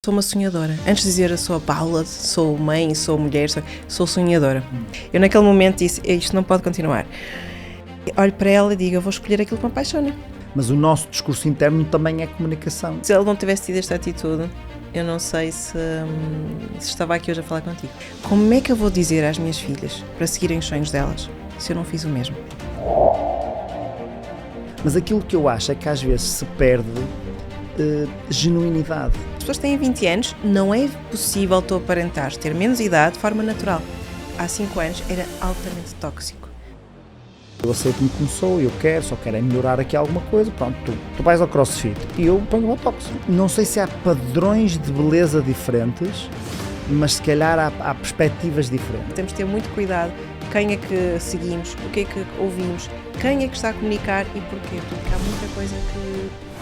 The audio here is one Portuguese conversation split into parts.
Sou uma sonhadora. Antes de dizer eu sou a Paula, sou mãe, sou mulher, sou sonhadora. Eu naquele momento disse, isto não pode continuar. Olho para ela e digo, eu vou escolher aquilo que me apaixona. Mas o nosso discurso interno também é comunicação. Se ele não tivesse tido esta atitude, eu não sei se estava aqui hoje a falar contigo. Como é que eu vou dizer às minhas filhas para seguirem os sonhos delas, se eu não fiz o mesmo? Mas aquilo que eu acho é que às vezes se perde genuinidade. As pessoas têm 20 anos, não é possível tu aparentares ter menos idade de forma natural. Há 5 anos era altamente tóxico. Eu aceito-me como sou, eu quero, só quero é melhorar aqui alguma coisa, pronto, tu vais ao CrossFit e eu ponho o botox. Não sei se há padrões de beleza diferentes, mas se calhar há perspectivas diferentes. Temos de ter muito cuidado quem é que seguimos, o que é que ouvimos, quem é que está a comunicar e porquê, porque há muita coisa que...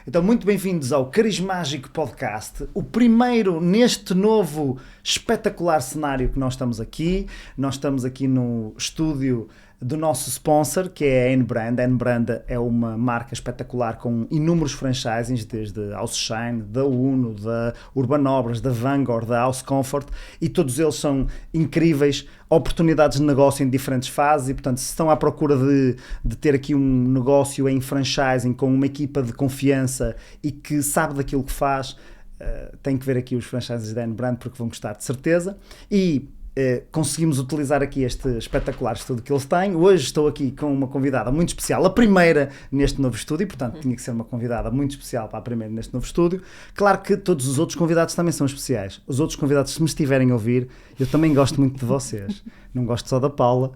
Então, muito bem-vindos ao Carismágico Podcast, o primeiro neste novo espetacular cenário que nós estamos aqui. Nós estamos aqui no estúdio do nosso sponsor, que é a N-Brand. A N-Brand é uma marca espetacular com inúmeros franchisings, desde House Shine, da Uno, da Urban Obras, da Vanguard, da House Comfort, e todos eles são incríveis oportunidades de negócio em diferentes fases e, portanto, se estão à procura de ter aqui um negócio em franchising com uma equipa de confiança e que sabe daquilo que faz, tem que ver aqui os franchises da N-Brand porque vão gostar de certeza. E conseguimos utilizar aqui este espetacular estúdio que eles têm. Hoje estou aqui com uma convidada muito especial, a primeira neste novo estúdio, portanto tinha que ser uma convidada muito especial para a primeira neste novo estúdio. Claro que todos os outros convidados também são especiais. Os outros convidados, se me estiverem a ouvir, eu também gosto muito de vocês. Não gosto só da Paula,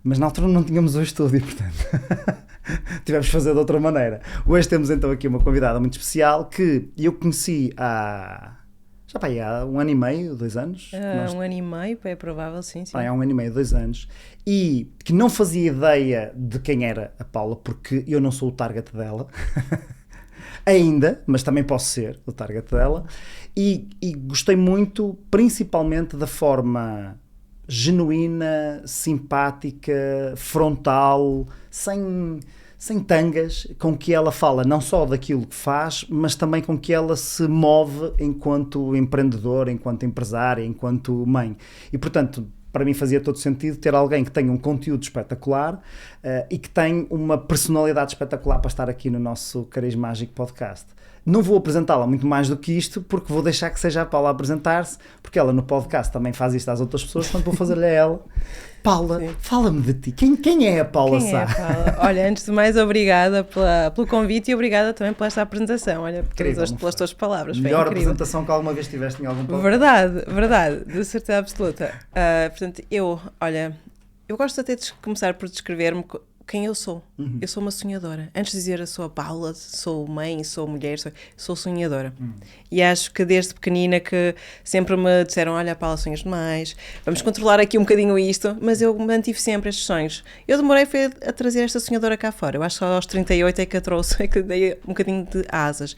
mas na altura não tínhamos o estúdio, portanto tivemos de fazer de outra maneira. Hoje temos então aqui uma convidada muito especial que eu conheci há 1 ano e meio, 2 anos? 1 ano e meio, é provável, sim. Há 1 ano e meio, 2 anos. E que não fazia ideia de quem era a Paula, porque eu não sou o target dela. Ainda, mas também posso ser o target dela. E gostei muito, principalmente da forma genuína, simpática, frontal, sem tangas, com que ela fala não só daquilo que faz, mas também com que ela se move enquanto empreendedora, enquanto empresária, enquanto mãe. E, portanto, para mim fazia todo sentido ter alguém que tenha um conteúdo espetacular e que tem uma personalidade espetacular para estar aqui no nosso Carismágico Podcast. Não vou apresentá-la muito mais do que isto, porque vou deixar que seja a Paula a apresentar-se, porque ela no podcast também faz isto às outras pessoas, portanto vou fazer-lhe a ela. Paula, sim, fala-me de ti. Quem é a Paula Sá? Olha, antes de mais, obrigada pelo convite e obrigada também pela esta apresentação. Olha, pelas tuas palavras. Melhor apresentação que alguma vez tiveste em algum podcast. Verdade, de certeza absoluta. Portanto, eu gosto até de começar por descrever-me quem eu sou. Eu sou uma sonhadora. Antes de dizer eu sou a Paula, sou mãe, sou mulher, sou sonhadora. E acho que desde pequenina que sempre me disseram, olha Paula, sonhas demais, vamos controlar aqui um bocadinho isto, mas eu mantive sempre estes sonhos. Eu demorei a trazer esta sonhadora cá fora. Eu acho que só aos 38 é que a trouxe, é que dei um bocadinho de asas.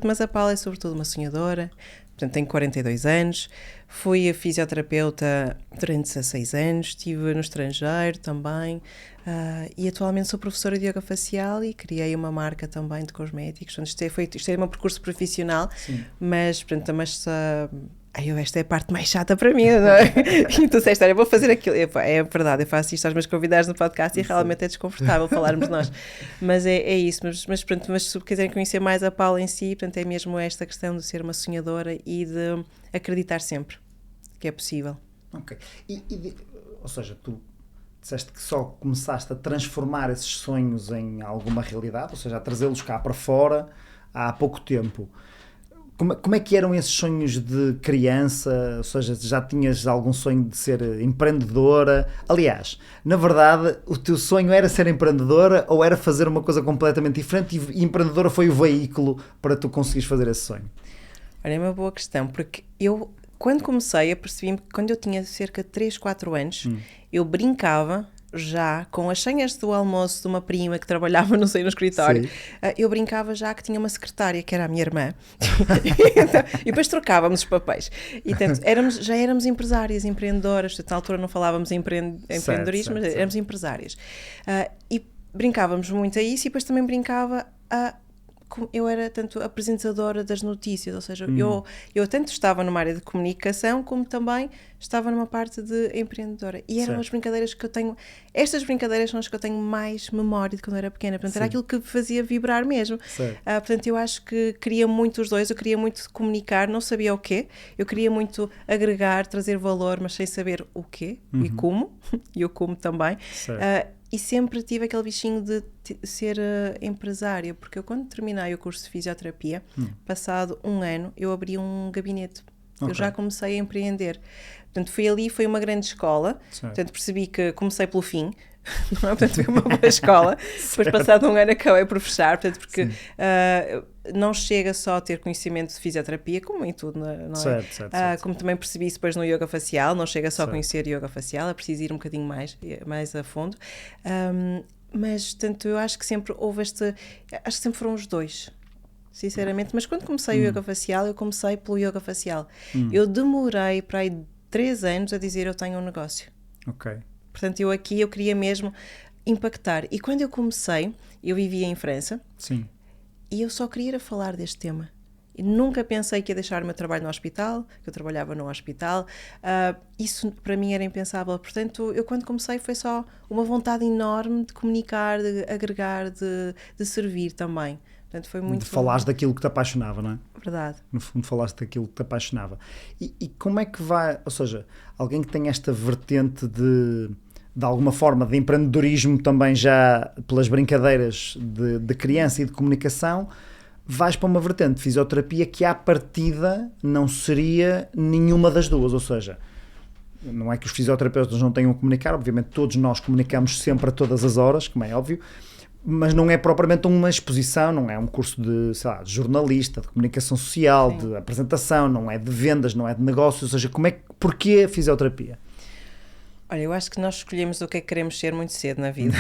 Mas a Paula é sobretudo uma sonhadora. Portanto, tenho 42 anos, fui a fisioterapeuta durante 16 anos, estive no estrangeiro também e atualmente sou professora de yoga facial e criei uma marca também de cosméticos. Portanto, isto é o meu percurso profissional, mas esta é a parte mais chata para mim, não é? Então, se eu vou fazer aquilo, é verdade, eu faço isto aos meus convidados no podcast e realmente é desconfortável falarmos nós, mas é isso, mas se quiserem conhecer mais a Paula em si, portanto, é mesmo esta questão de ser uma sonhadora e de acreditar sempre que é possível. Ok, ou seja, tu disseste que só começaste a transformar esses sonhos em alguma realidade, ou seja, a trazê-los cá para fora há pouco tempo. Como é que eram esses sonhos de criança? Ou seja, já tinhas algum sonho de ser empreendedora? Aliás, na verdade, o teu sonho era ser empreendedora ou era fazer uma coisa completamente diferente e empreendedora foi o veículo para tu conseguires fazer esse sonho? Olha, é uma boa questão, porque eu, quando comecei, apercebi-me que quando eu tinha cerca de 3, 4 anos, eu brincava já com as senhas do almoço de uma prima que trabalhava, não sei, no escritório. Eu brincava já que tinha uma secretária que era a minha irmã e depois trocávamos os papéis e portanto, já éramos empresárias, empreendedoras. Portanto, na altura não falávamos em empreendedorismo, mas éramos empresárias e brincávamos muito a isso e depois também brincava a eu era tanto apresentadora das notícias, ou seja, eu tanto estava numa área de comunicação como também estava numa parte de empreendedora. E eram as brincadeiras que eu tenho, estas brincadeiras são as que eu tenho mais memória de quando eu era pequena, portanto era aquilo que me fazia vibrar mesmo. Portanto eu acho que queria muito os dois, eu queria muito comunicar, não sabia o quê, eu queria muito agregar, trazer valor, mas sem saber o quê e como, e o como também. E sempre tive aquele bichinho de ser empresária, porque eu quando terminei o curso de fisioterapia, passado 1 ano, eu abri um gabinete. Eu já comecei a empreender. Portanto, foi uma grande escola. Portanto, percebi que comecei pelo fim. Não é? Portanto, foi uma boa escola. Depois, passado 1 ano, acabei por fechar. Portanto, porque não chega só a ter conhecimento de fisioterapia, como em tudo, não é? Certo. Como também percebi isso depois no yoga facial, não chega só a conhecer yoga facial, é preciso ir um bocadinho mais a fundo. Mas, tanto eu acho que sempre houve acho que sempre foram os dois, sinceramente. Mas quando comecei o yoga facial, eu comecei pelo yoga facial. Eu demorei para aí 3 anos a dizer eu tenho um negócio. Portanto, eu queria mesmo impactar. E quando eu comecei, eu vivia em França. E eu só queria falar deste tema. E nunca pensei que ia deixar o meu trabalho no hospital, que eu trabalhava no hospital. Isso para mim era impensável. Portanto, eu quando comecei foi só uma vontade enorme de comunicar, de agregar, de servir também. Portanto, foi muito... De falares daquilo que te apaixonava, não é? Verdade. No fundo, falaste daquilo que te apaixonava. E como é que vai... Ou seja, alguém que tem esta vertente de alguma forma, de empreendedorismo também já pelas brincadeiras de criança e de comunicação, vais para uma vertente de fisioterapia que à partida não seria nenhuma das duas. Ou seja, não é que os fisioterapeutas não tenham a comunicar, obviamente todos nós comunicamos sempre a todas as horas, como é óbvio, mas não é propriamente uma exposição, não é um curso de, sei lá, de jornalista, de comunicação social, de apresentação, não é de vendas, não é de negócios, ou seja, porquê a fisioterapia? Olha, eu acho que nós escolhemos o que é que queremos ser muito cedo na vida.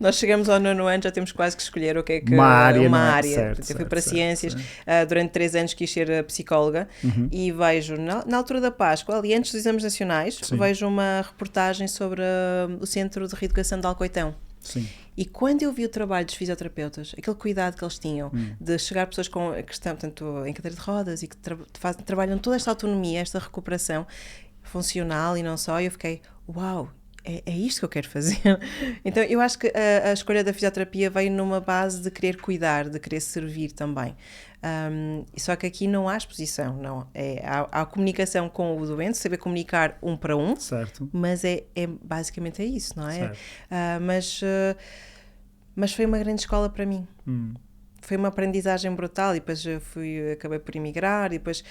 Nós chegamos ao 9º ano, já temos quase que escolher o que é que... Uma área. Certo, eu fui para ciências, durante 3 anos quis ser psicóloga e vejo, na altura da Páscoa, ali antes dos exames nacionais, vejo uma reportagem sobre o Centro de Reeducação de Alcoitão. E quando eu vi o trabalho dos fisioterapeutas, aquele cuidado que eles tinham de chegar pessoas que estão, portanto, em cadeira de rodas e que trabalham toda esta autonomia, esta recuperação funcional e não só, eu fiquei, uau, é isto que eu quero fazer. Então eu acho que a escolha da fisioterapia veio numa base de querer cuidar, de querer servir também. Só que aqui não há exposição, não. Há comunicação com o doente, saber comunicar 1 para 1, mas basicamente é isso, não é? Mas foi uma grande escola para mim. Foi uma aprendizagem brutal e depois acabei por emigrar e depois...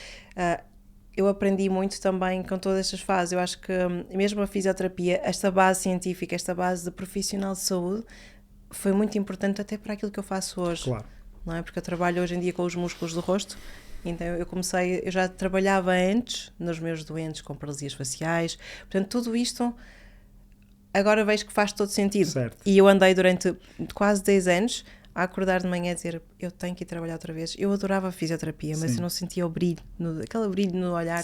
eu aprendi muito também com todas estas fases. Eu acho que mesmo a fisioterapia, esta base científica, esta base de profissional de saúde, foi muito importante até para aquilo que eu faço hoje. Não é? Porque eu trabalho hoje em dia com os músculos do rosto, então eu já trabalhava antes nos meus doentes com paralisias faciais, portanto tudo isto agora vejo que faz todo sentido. E eu andei durante quase 10 anos a acordar de manhã e dizer, eu tenho que ir trabalhar outra vez. Eu adorava a fisioterapia, mas eu não sentia o brilho, aquele brilho no olhar,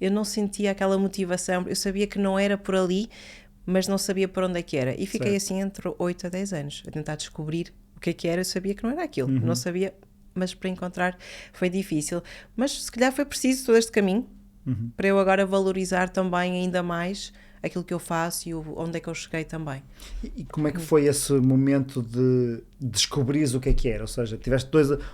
eu não sentia aquela motivação, eu sabia que não era por ali, mas não sabia por onde é que era. E fiquei assim entre 8 a 10 anos, a tentar descobrir o que é que era, eu sabia que não era aquilo, não sabia, mas para encontrar foi difícil. Mas se calhar foi preciso todo este caminho, para eu agora valorizar também ainda mais aquilo que eu faço e onde é que eu cheguei também. E como é que foi esse momento de descobrires o que é que era? Ou seja, tiveste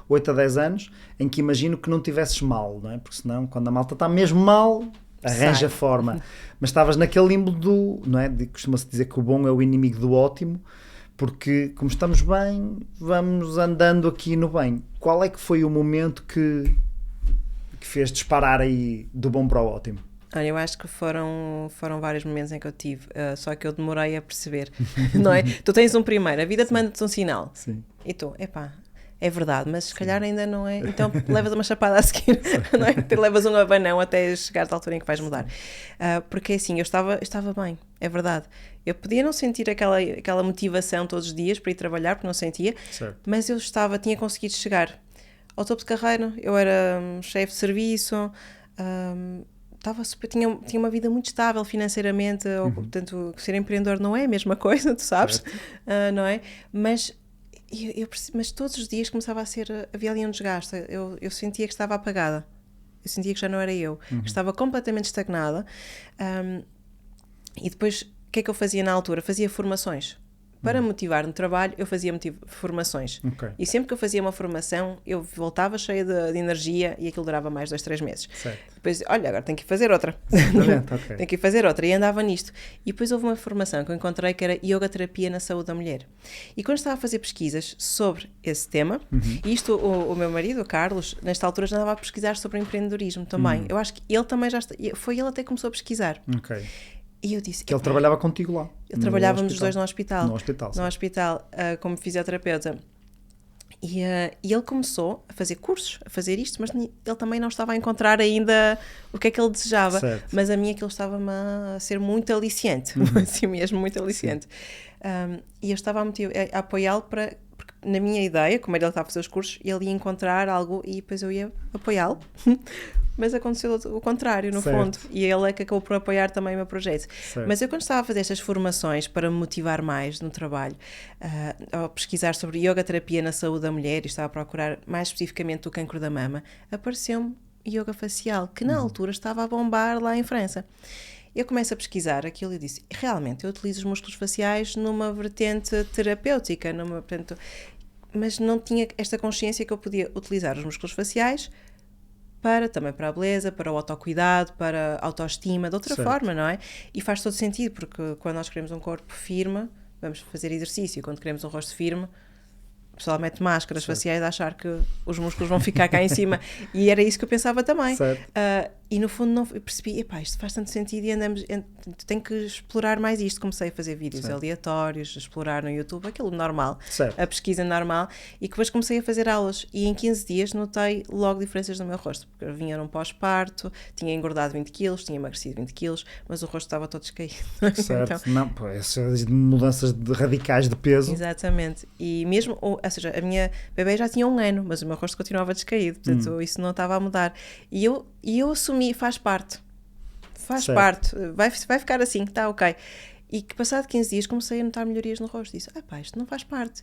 8 a 10 anos em que imagino que não tivesses mal, não é? Porque senão, quando a malta está mesmo mal, arranja forma. Mas estavas naquele limbo não é? Costuma-se dizer que o bom é o inimigo do ótimo, porque como estamos bem, vamos andando aqui no bem. Qual é que foi o momento que fez disparar aí do bom para o ótimo? Olha, eu acho que foram vários momentos em que eu tive, só que eu demorei a perceber, não é? Tu tens um primeiro, a vida te manda-te um sinal. E tu, é verdade, mas se calhar ainda não é, então levas uma chapada a seguir, não é? Te levas um abanão até chegar à altura em que vais mudar. Porque assim, eu estava bem, é verdade. Eu podia não sentir aquela motivação todos os dias para ir trabalhar, porque não sentia, mas eu tinha conseguido chegar ao topo de carreira, eu era chefe de serviço, tinha uma vida muito estável financeiramente, portanto, ser empreendedor não é a mesma coisa, tu sabes, não é? Mas mas todos os dias começava havia ali um desgaste. Eu sentia que estava apagada. Eu sentia que já não era eu. Que estava completamente estagnada. E depois, o que é que eu fazia na altura? Fazia formações. Para motivar no trabalho, eu fazia formações. Okay. E sempre que eu fazia uma formação, eu voltava cheia de energia e aquilo durava mais 2-3 meses. Certo. Depois, olha, agora tenho que ir fazer outra. Okay. Tenho que ir fazer outra. E andava nisto. E depois houve uma formação que eu encontrei que era Yoga Terapia na Saúde da Mulher. E quando estava a fazer pesquisas sobre esse tema, e isto o meu marido, o Carlos, nesta altura já andava a pesquisar sobre empreendedorismo também. Eu acho que ele também foi ele até que começou a pesquisar. Ok. E eu disse... Que ele trabalhava contigo lá? Trabalhávamos os dois no hospital. No hospital, sim. No hospital, como fisioterapeuta. E ele começou a fazer cursos, a fazer isto, mas ele também não estava a encontrar ainda o que é que ele desejava. Certo. Mas a mim aquilo estava-me a ser muito aliciante, assim mesmo, muito aliciante. E eu estava a apoiá-lo porque na minha ideia, como ele estava a fazer os cursos, ele ia encontrar algo e depois eu ia apoiá-lo. Mas aconteceu o contrário, no fundo. E ele é que acabou por apoiar também o meu projeto. Certo. Mas eu, quando estava a fazer estas formações para me motivar mais no trabalho, a pesquisar sobre yoga terapia na saúde da mulher, e estava a procurar mais especificamente o cancro da mama, apareceu-me yoga facial, que na altura estava a bombar lá em França. Eu começo a pesquisar aquilo e disse, realmente, eu utilizo os músculos faciais numa vertente terapêutica, mas não tinha esta consciência que eu podia utilizar os músculos faciais também para a beleza, para o autocuidado, para a autoestima, de outra forma, não é? E faz todo sentido, porque quando nós queremos um corpo firme, vamos fazer exercício, quando queremos um rosto firme, o pessoal mete máscaras faciais a achar que os músculos vão ficar cá em cima, e era isso que eu pensava também. E no fundo eu percebi, isto faz tanto sentido e tenho que explorar mais isto. Comecei a fazer vídeos aleatórios, a explorar no YouTube, aquilo normal, a pesquisa normal, e depois comecei a fazer aulas, e em 15 dias notei logo diferenças no meu rosto, porque eu vinha num pós-parto, tinha engordado 20 quilos, tinha emagrecido 20 quilos, mas o rosto estava todo descaído. Certo, então, essas mudanças radicais de peso. Exatamente, e mesmo, ou seja, a minha bebê já tinha 1 ano, mas o meu rosto continuava descaído, portanto isso não estava a mudar, e eu assumi, faz parte, vai ficar assim, está ok. E que passado 15 dias comecei a notar melhorias no rosto, disse, isto não faz parte.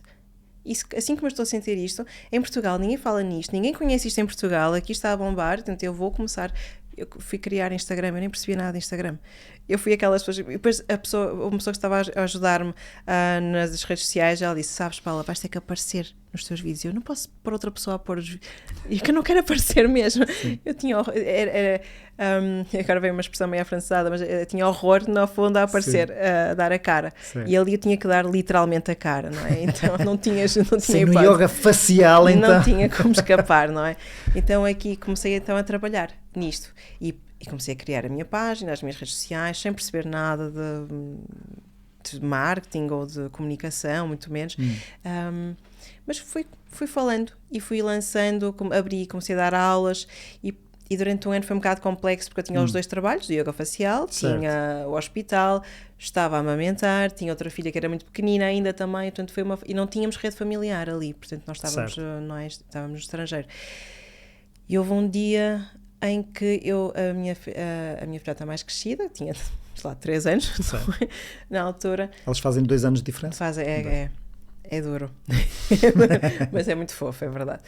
Isso, assim como eu estou a sentir isto, em Portugal ninguém fala nisto, ninguém conhece isto em Portugal, aqui está a bombar, portanto eu vou começar. Eu fui criar Instagram, eu nem percebia nada de Instagram. Eu fui aquelas pessoas, e depois uma pessoa que estava a ajudar-me nas redes sociais, ela disse, sabes, Paula, vais ter que aparecer nos teus vídeos. Eu não posso pôr outra pessoa a pôr os vídeos, e que eu não quero aparecer mesmo. Eu tinha agora veio uma expressão meio afrancesada, mas eu tinha horror no fundo a aparecer, a dar a cara. E ali eu tinha que dar literalmente a cara, não é? Então não tinha no yoga facial, então não tinha como escapar, não é? Então aqui comecei então a trabalhar nisto e comecei a criar a minha página, as minhas redes sociais, sem perceber nada de marketing ou de comunicação, muito menos. Mas fui falando e fui lançando, comecei a dar aulas e durante 1 ano foi um bocado complexo porque eu tinha os 2 trabalhos, o yoga facial, tinha o hospital, estava a amamentar, tinha outra filha que era muito pequenina ainda também, portanto e não tínhamos rede familiar ali, portanto nós estávamos no estrangeiro. E houve um dia em que a minha filha está mais crescida, tinha, sei lá, 3 anos, na altura. Elas fazem 2 anos de diferença? Fazem, é duro, mas é muito fofo, é verdade.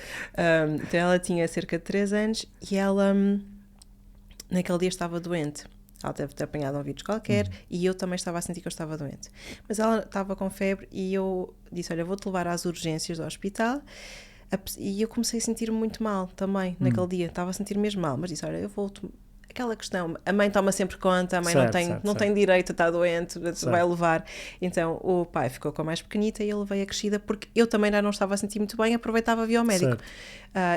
Então ela tinha cerca de 3 anos e ela, naquele dia estava doente. Ela deve ter apanhado um vírus qualquer e eu também estava a sentir que eu estava doente. Mas ela estava com febre e eu disse, olha, vou-te levar às urgências do hospital. E eu comecei a sentir-me muito mal também naquele dia, estava a sentir mesmo mal, mas disse, olha, eu vou aquela questão, a mãe toma sempre conta, a mãe não tem direito a estar doente, vai levar. Então o pai ficou com a mais pequenita e eu levei a crescida porque eu também já não estava a sentir muito bem, aproveitava via ao médico.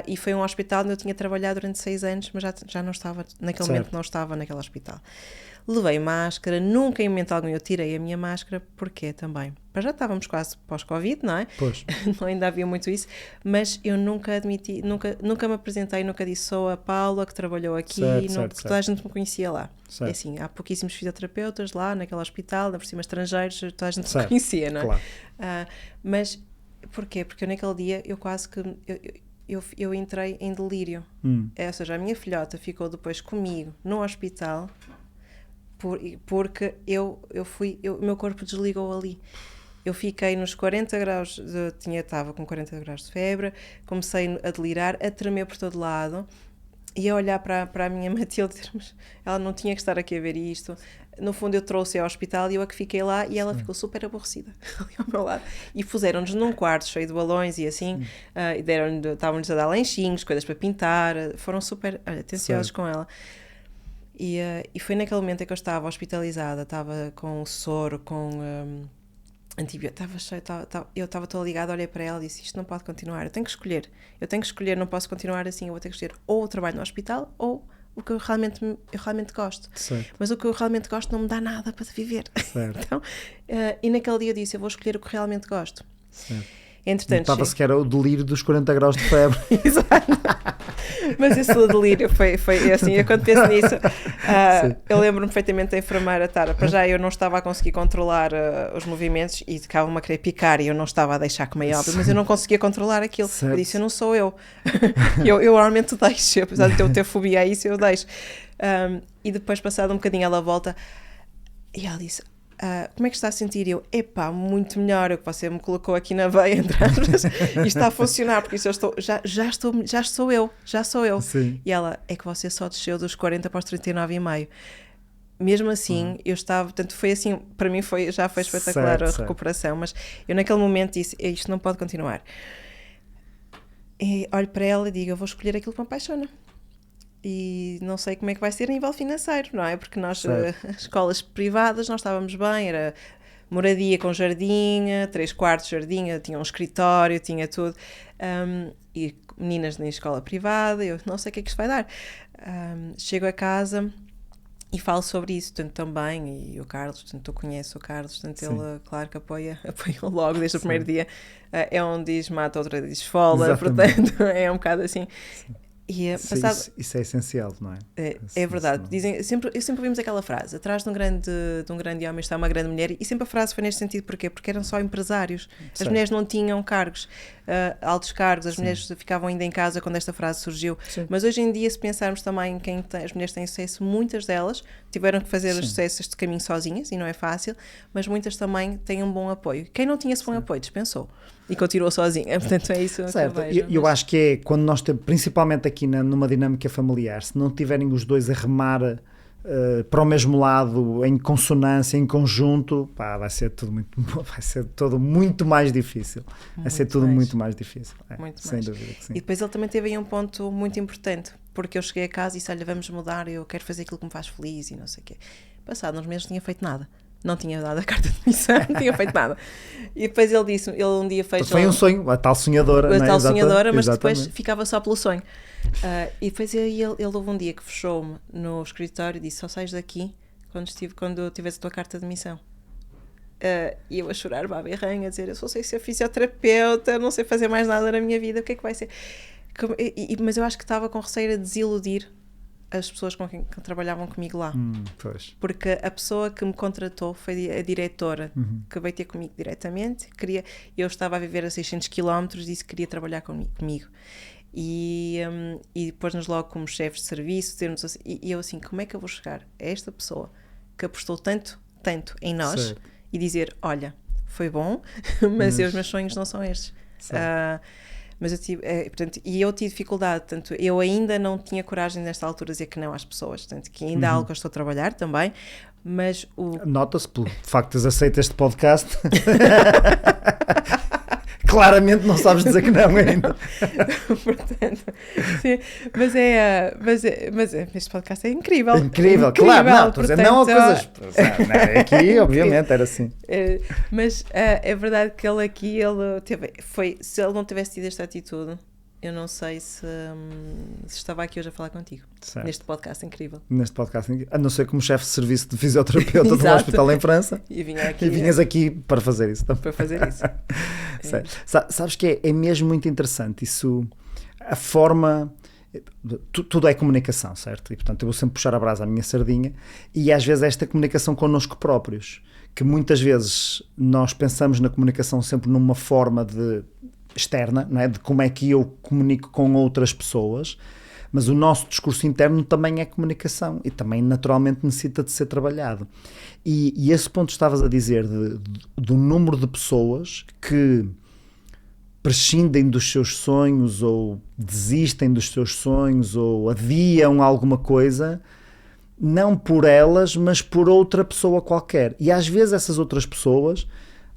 E foi um hospital onde eu tinha trabalhado durante 6 anos, mas já não estava, naquele momento não estava naquele hospital. Levei máscara, nunca em momento algum eu tirei a minha máscara, porque também, já estávamos quase pós-Covid, não é? Pois. Ainda havia muito isso, mas eu nunca admiti, nunca me apresentei, nunca disse sou a Paula que trabalhou aqui, porque toda a gente me conhecia lá. É assim, há pouquíssimos fisioterapeutas lá naquele hospital, por cima estrangeiros, toda a gente me conhecia, não é? Claro. Mas porquê? Porque eu naquele dia eu quase que eu entrei em delírio. Ou seja, a minha filhota ficou depois comigo no hospital porque o meu corpo desligou ali. Eu fiquei nos 40 graus, estava com 40 graus de febre, comecei a delirar, a tremer por todo lado, e a olhar para a minha Matilde, mas ela não tinha que estar aqui a ver isto. No fundo eu trouxe-a ao hospital e eu é que fiquei lá e ela ficou super aborrecida ali ao meu lado. E puseram-nos num quarto cheio de balões e assim, estavam-nos a dar lanchinhos, coisas para pintar, foram super atenciosos com ela. E foi naquele momento em que eu estava hospitalizada, estava com soro, com antibiótico, estava cheio, eu estava toda ligada, olhei para ela e disse, isto não pode continuar, eu tenho que escolher, não posso continuar assim, eu vou ter que escolher ou o trabalho no hospital ou o que eu realmente gosto. Certo. Mas o que eu realmente gosto não me dá nada para viver. Certo. Então, e naquele dia eu disse, eu vou escolher o que realmente gosto. Certo. Entretanto, estava sequer o delírio dos 40 graus de febre. Exato. Mas esse delírio foi assim, quando penso nisso, eu lembro-me perfeitamente da enfermeira Tara. Para já eu não estava a conseguir controlar os movimentos e ficavam-me a querer picar e eu não estava a deixar, como é óbvio, mas eu não conseguia controlar aquilo. Certo. Eu disse, eu não sou eu. eu normalmente deixo, apesar de eu ter fobia a isso, eu deixo. E depois, passado um bocadinho, ela volta e ela disse, como é que está a sentir? Eu, muito melhor, o que você me colocou aqui na veia, entre aspas, e está a funcionar, porque isso já sou eu. Sim. E ela, é que você só desceu dos 40 para os 39,5. Mesmo assim, eu estava, portanto, foi assim, para mim já foi espetacular a recuperação, mas eu naquele momento disse, isto não pode continuar. E olho para ela e digo, eu vou escolher aquilo que me apaixona. E não sei como é que vai ser a nível financeiro, não é? Porque nós, escolas privadas, nós estávamos bem, era moradia com jardim, 3 quartos de jardim, tinha um escritório, tinha tudo, e meninas na escola privada, eu não sei o que é que isto vai dar. Chego a casa e falo sobre isso, portanto, também, e o Carlos, portanto, eu conheço o Carlos, portanto, ele, claro que apoia logo desde o primeiro dia, é um diz mata, outro diz esfola, portanto, é um bocado assim. E, isso é essencial, não é? É verdade. Sempre ouvimos aquela frase, atrás de um grande homem está uma grande mulher, e sempre a frase foi neste sentido. Porquê? Porque eram só empresários. As mulheres não tinham cargos, altos cargos, as mulheres ficavam ainda em casa quando esta frase surgiu. Mas hoje em dia, se pensarmos também em as mulheres têm sucesso, muitas delas tiveram que fazer os sucessos de caminho sozinhas, e não é fácil, mas muitas também têm um bom apoio. Quem não tinha esse bom apoio dispensou e continuou sozinha, portanto é isso certo. que eu vejo. Eu acho que é quando nós temos, principalmente aqui numa dinâmica familiar, se não tiverem os dois a remar para o mesmo lado, em consonância, em conjunto, vai ser tudo muito mais difícil. Vai ser tudo muito mais difícil. Sem dúvida que sim. E depois ele também teve aí um ponto muito importante, porque eu cheguei a casa e disse, olha, vamos mudar, eu quero fazer aquilo que me faz feliz e não sei o quê. Passado uns meses não tinha feito nada. Não tinha dado a carta de demissão, não tinha feito nada. E depois ele disse, ele um dia fez... Foi um sonho, a tal sonhadora. A tal sonhadora, mas exatamente. Depois ficava só pelo sonho. E depois ele houve um dia que fechou-me no escritório e disse, só sais daqui quando tivesse a tua carta de demissão. E eu a chorar, baberranha, a dizer, eu só sei ser fisioterapeuta, não sei fazer mais nada na minha vida, o que é que vai ser? Mas eu acho que estava com receio de desiludir as pessoas com quem trabalhavam comigo lá. Porque a pessoa que me contratou foi a diretora, que veio ter comigo diretamente. Eu estava a viver a 600 km, disse que queria trabalhar comigo. E depois-nos logo como chefes de serviço, assim, e eu assim, como é que eu vou chegar a esta pessoa que apostou tanto em nós e dizer, olha, foi bom, mas os meus sonhos não são estes. Mas eu tive, portanto, eu tive dificuldade, portanto, eu ainda não tinha coragem nesta altura de dizer que não às pessoas, portanto, que ainda há algo que eu estou a trabalhar também, mas nota-se pelo facto de teres aceito este podcast. Claramente não sabes dizer que não ainda. Portanto, sim, mas este podcast é incrível. Incrível, claro, não, estou a dizer não a coisas. Aqui, obviamente, era assim. Mas é verdade que ele aqui, se ele não tivesse tido esta atitude, eu não sei se estava aqui hoje a falar contigo. Certo. Neste podcast incrível. A não ser como chefe de serviço de fisioterapeuta de um hospital em França. E vinhas aqui para fazer isso também. Para fazer isso. Sabes que é mesmo muito interessante isso, a forma... Tudo é comunicação, certo? E portanto eu vou sempre puxar a brasa à minha sardinha, e às vezes esta comunicação connosco próprios, que muitas vezes nós pensamos na comunicação sempre numa forma externa, não é? De como é que eu comunico com outras pessoas, mas o nosso discurso interno também é comunicação e também naturalmente necessita de ser trabalhado. E esse ponto que estavas a dizer do número de pessoas que prescindem dos seus sonhos ou desistem dos seus sonhos ou adiam alguma coisa, não por elas, mas por outra pessoa qualquer. E às vezes essas outras pessoas,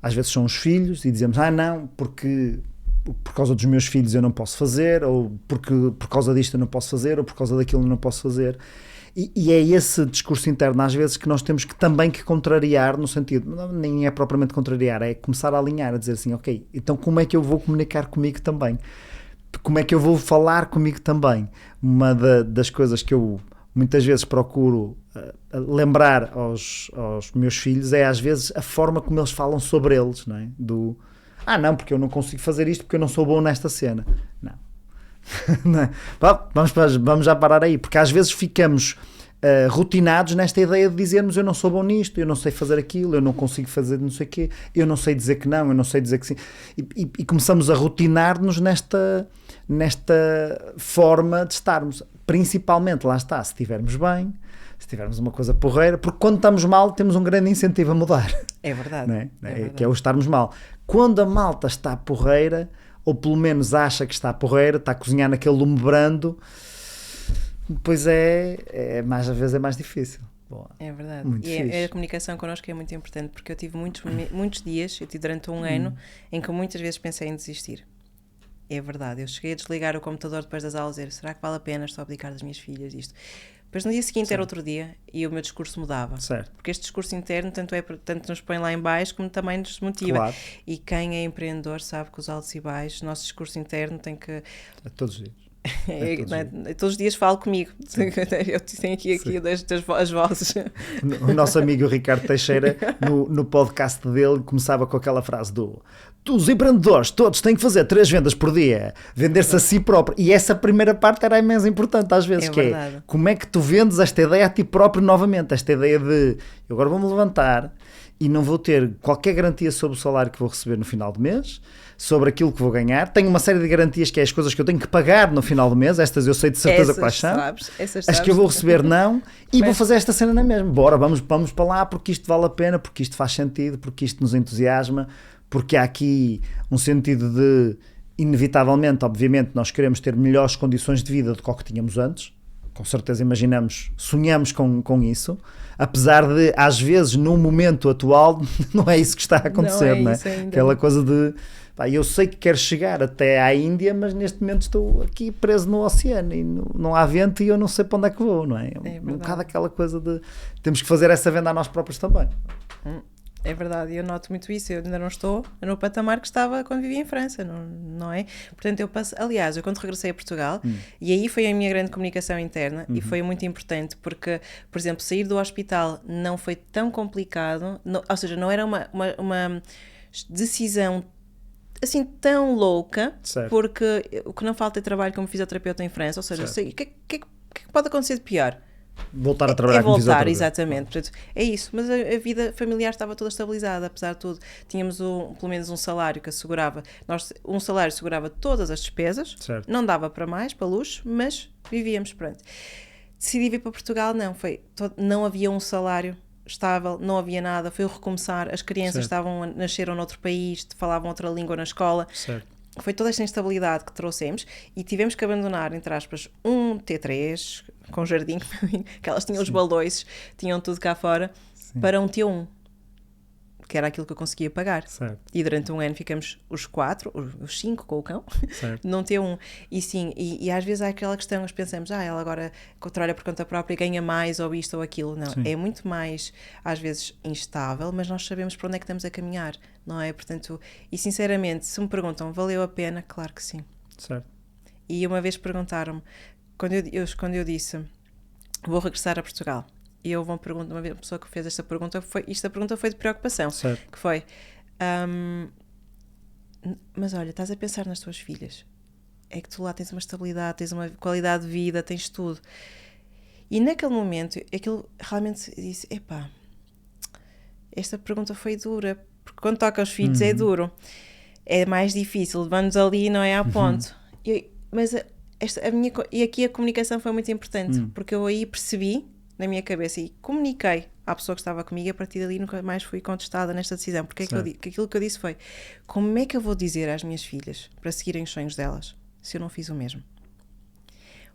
às vezes são os filhos e dizemos, não, porque por causa dos meus filhos eu não posso fazer, ou porque por causa disto eu não posso fazer, ou por causa daquilo eu não posso fazer. E é esse discurso interno às vezes que nós temos que também que contrariar, no sentido, nem é propriamente contrariar, é começar a alinhar, a dizer assim, ok, então como é que eu vou comunicar comigo também? Como é que eu vou falar comigo também? Uma das coisas que eu muitas vezes procuro lembrar aos meus filhos é às vezes a forma como eles falam sobre eles, não é? Não, porque eu não consigo fazer isto porque eu não sou bom nesta cena. Não. Não. Vamos já parar aí, porque às vezes ficamos rotinados nesta ideia de dizermos eu não sou bom nisto, eu não sei fazer aquilo, eu não consigo fazer não sei o quê, eu não sei dizer que não, eu não sei dizer que sim, e começamos a rotinar-nos nesta forma de estarmos, principalmente, lá está, se estivermos bem, se tivermos uma coisa porreira, porque quando estamos mal temos um grande incentivo a mudar. É verdade. Não é? É verdade. Que é o estarmos mal. Quando a malta está porreira, ou pelo menos acha que está porreira, está a cozinhar naquele lume brando, depois mais às vezes é mais difícil. Boa. É verdade. Muito E a comunicação connosco é muito importante, porque eu tive muitos dias, eu tive durante um ano, em que muitas vezes pensei em desistir. É verdade, eu cheguei a desligar o computador depois das aulas e dizer, será que vale a pena estar a abdicar das minhas filhas, isto? Depois no dia seguinte era outro dia e o meu discurso mudava. Certo. Porque este discurso interno tanto nos põe lá em baixo como também nos motiva. Claro. E quem é empreendedor sabe que os altos e baixos, o nosso discurso interno tem que... É todos os dias. Todos os dias falo comigo. Eu tenho aqui as vozes. O nosso amigo Ricardo Teixeira, no podcast dele, começava com aquela frase os empreendedores todos têm que fazer 3 vendas por dia, vender-se a si próprio, e essa primeira parte era imenso importante às vezes, é como é que tu vendes esta ideia a ti próprio novamente, esta ideia de eu agora vou-me levantar e não vou ter qualquer garantia sobre o salário que vou receber no final do mês, sobre aquilo que vou ganhar, tenho uma série de garantias que é as coisas que eu tenho que pagar no final do mês, estas eu sei de certeza quais são, as que eu vou receber não, e vou fazer esta cena na mesma, bora, vamos para lá porque isto vale a pena, porque isto faz sentido, porque isto nos entusiasma, porque há aqui um sentido de, inevitavelmente, obviamente, nós queremos ter melhores condições de vida do que o que tínhamos antes, com certeza sonhamos com isso, apesar de, às vezes, no momento atual, não é isso que está a acontecer, não é? Aquela coisa de, eu sei que quero chegar até à Índia, mas neste momento estou aqui preso no oceano e não há vento e eu não sei para onde é que vou, não é? Um bocado aquela coisa de, temos que fazer essa venda a nós próprios também. É verdade, eu noto muito isso, eu ainda não estou no patamar que estava quando vivia em França, não é? Portanto, eu quando regressei a Portugal, e aí foi a minha grande comunicação interna, e foi muito importante, porque, por exemplo, sair do hospital não foi tão complicado, ou seja, não era uma decisão assim tão louca, certo. Porque o que não falta é trabalho como fisioterapeuta em França, ou seja, o que pode acontecer de pior? Voltar a trabalhar com fisioterapia. Exatamente. Portanto, é isso. Mas a vida familiar estava toda estabilizada, apesar de tudo. Tínhamos pelo menos um salário que assegurava. Um salário segurava todas as despesas. Certo. Não dava para mais, para luxo, mas vivíamos, pronto. Decidi vir para Portugal, não havia um salário estável, não havia nada. Foi o recomeçar. As crianças nasceram noutro país, falavam outra língua na escola. Certo. Foi toda esta instabilidade que trouxemos e tivemos que abandonar, entre aspas, um T3 com jardim, que elas tinham os balões, tinham tudo cá fora, para um T1, que era aquilo que eu conseguia pagar. Certo. E durante um ano ficamos os 5 com o cão, num T1. E sim, e às vezes há aquela questão, nós pensamos, ela agora trabalha por conta própria e ganha mais, ou isto ou aquilo. Não, é muito mais, às vezes, instável, mas nós sabemos para onde é que estamos a caminhar, não é? Portanto, e sinceramente, se me perguntam, valeu a pena? Claro que sim. Certo. E uma vez perguntaram-me, quando eu disse, vou regressar a Portugal, e houve uma pessoa que fez esta pergunta, esta pergunta foi de preocupação, certo. Que foi, mas olha, estás a pensar nas tuas filhas, é que tu lá tens uma estabilidade, tens uma qualidade de vida, tens tudo. E naquele momento, aquilo realmente disse, esta pergunta foi dura, porque quando toca aos filhos é duro, é mais difícil, vamos ali, não é, ao ponto. Mas E aqui a comunicação foi muito importante, porque eu aí percebi na minha cabeça e comuniquei à pessoa que estava comigo, e a partir dali nunca mais fui contestada nesta decisão, porque aquilo que eu disse foi: como é que eu vou dizer às minhas filhas para seguirem os sonhos delas se eu não fiz o mesmo?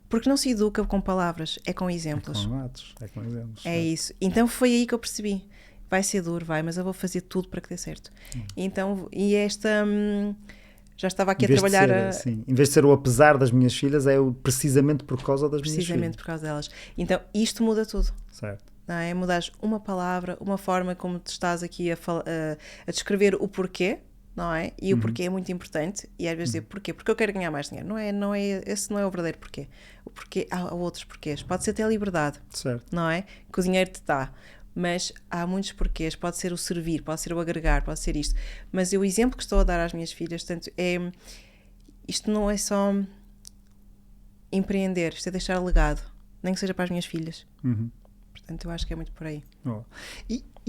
Porque não se educa com palavras, é com exemplos. É com atos, é com exemplos. É isso. Então foi aí que eu percebi: vai ser duro, mas eu vou fazer tudo para que dê certo. Então, já estava aqui a trabalhar... Em vez de ser o apesar das minhas filhas, é precisamente por causa das minhas filhas. Precisamente por causa delas. Então, isto muda tudo. Certo. Não é? Mudares uma palavra, uma forma como tu estás aqui a descrever o porquê, não é? E o porquê é muito importante. E às vezes dizer porquê? Porque eu quero ganhar mais dinheiro. Esse não é o verdadeiro porquê. O porquê, há outros porquês. Pode ser até a liberdade. Certo. Não é? Que o dinheiro te dá. Mas há muitos porquês. Pode ser o servir, pode ser o agregar, pode ser isto. Mas o exemplo que estou a dar às minhas filhas, tanto isto não é só empreender, isto é deixar legado, nem que seja para as minhas filhas. Portanto, eu acho que é muito por aí.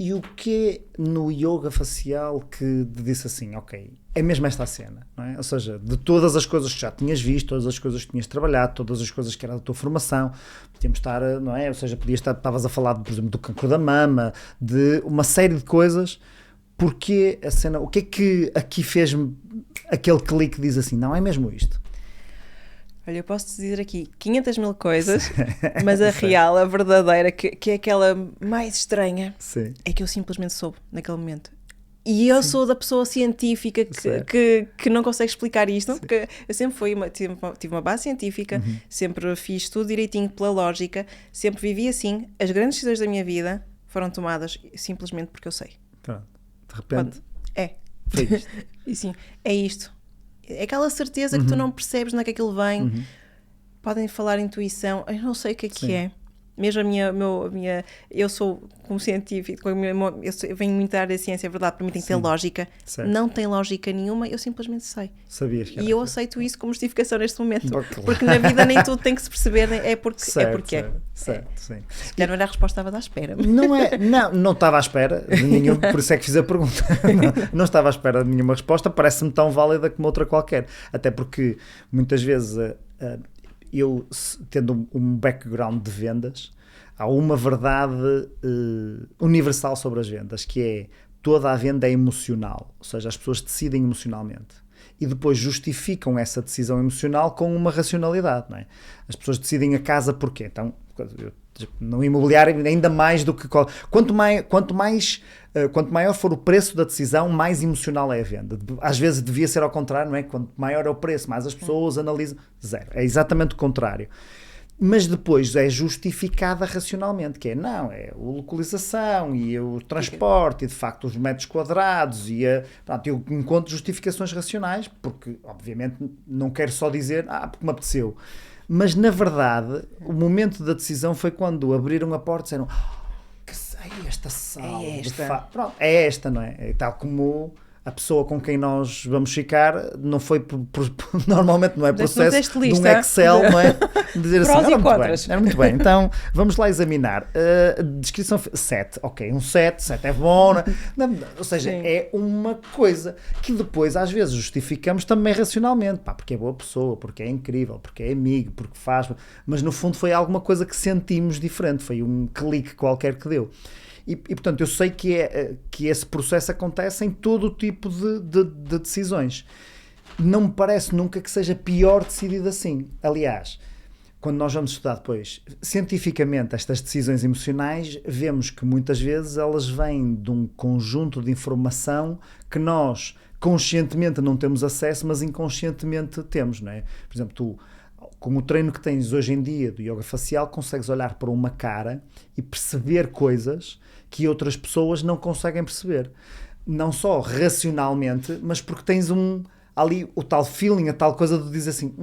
E o que é no yoga facial que te disse assim, ok, é mesmo esta a cena, não é? Ou seja, de todas as coisas que já tinhas visto, todas as coisas que tinhas trabalhado, todas as coisas que era da tua formação, podíamos estar, não é? Ou seja, estavas a falar, por exemplo, do cancro da mama, de uma série de coisas, porque a cena, o que é que aqui fez-me aquele clique que diz assim, não, é mesmo isto? Olha, eu posso-te dizer aqui 500 mil coisas, mas a real, a verdadeira, que é aquela mais estranha, é que eu simplesmente soube naquele momento. E eu sou da pessoa científica que não consegue explicar isto, porque eu sempre tive uma base científica, sempre fiz tudo direitinho pela lógica, sempre vivi assim. As grandes decisões da minha vida foram tomadas simplesmente porque eu sei. Pronto. De repente... Foi isto. E sim, é isto. É aquela certeza que tu não percebes onde é que aquilo vem. Podem falar intuição, eu não sei o que é. Mesmo eu sou como científico, eu venho muito da área da ciência, é verdade, para mim tem que ter lógica. Certo. Não tem lógica nenhuma, eu simplesmente sei. Sabias que era. E eu aceito isso como justificação neste momento. Porque na vida nem tudo tem que se perceber, é porque Certo, sim. Já não era a resposta que estava à espera. Não estava à espera de nenhum, por isso é que fiz a pergunta. Não estava à espera de nenhuma resposta, parece-me tão válida como outra qualquer. Até porque muitas vezes eu, tendo um background de vendas, há uma verdade universal sobre as vendas, que é: toda a venda é emocional, ou seja, as pessoas decidem emocionalmente e depois justificam essa decisão emocional com uma racionalidade, não é? As pessoas decidem a casa porquê? Então, no imobiliário, ainda mais do que... Quanto maior for o preço da decisão, mais emocional é a venda. Às vezes devia ser ao contrário, não é? Quanto maior é o preço, mais as pessoas analisam. Zero. É exatamente o contrário. Mas depois é justificada racionalmente, que é a localização e o transporte e de facto os metros quadrados eu encontro justificações racionais, porque obviamente não quero só dizer porque me apeteceu. Mas, na verdade, o momento da decisão foi quando abriram a porta e disseram: esta sala. É esta. Pronto, é esta, não é? É tal como a pessoa com quem nós vamos ficar, não foi normalmente não é processo de um Excel, não é? Dizer assim, era muito bem, então vamos lá examinar. Descrição 7, ok, um 7 é bom, não, ou seja, é uma coisa que depois às vezes justificamos também racionalmente, porque é boa pessoa, porque é incrível, porque é amigo, porque faz, mas no fundo foi alguma coisa que sentimos diferente, foi um clique qualquer que deu. E portanto, eu sei que esse processo acontece em todo o tipo de decisões. Não me parece nunca que seja pior decidido assim. Aliás, quando nós vamos estudar depois, cientificamente, estas decisões emocionais, vemos que muitas vezes elas vêm de um conjunto de informação que nós conscientemente não temos acesso, mas inconscientemente temos, não é? Por exemplo, tu, com o treino que tens hoje em dia do yoga facial, consegues olhar para uma cara e perceber coisas que outras pessoas não conseguem perceber. Não só racionalmente, mas porque tens ali o tal feeling, a tal coisa de dizer assim,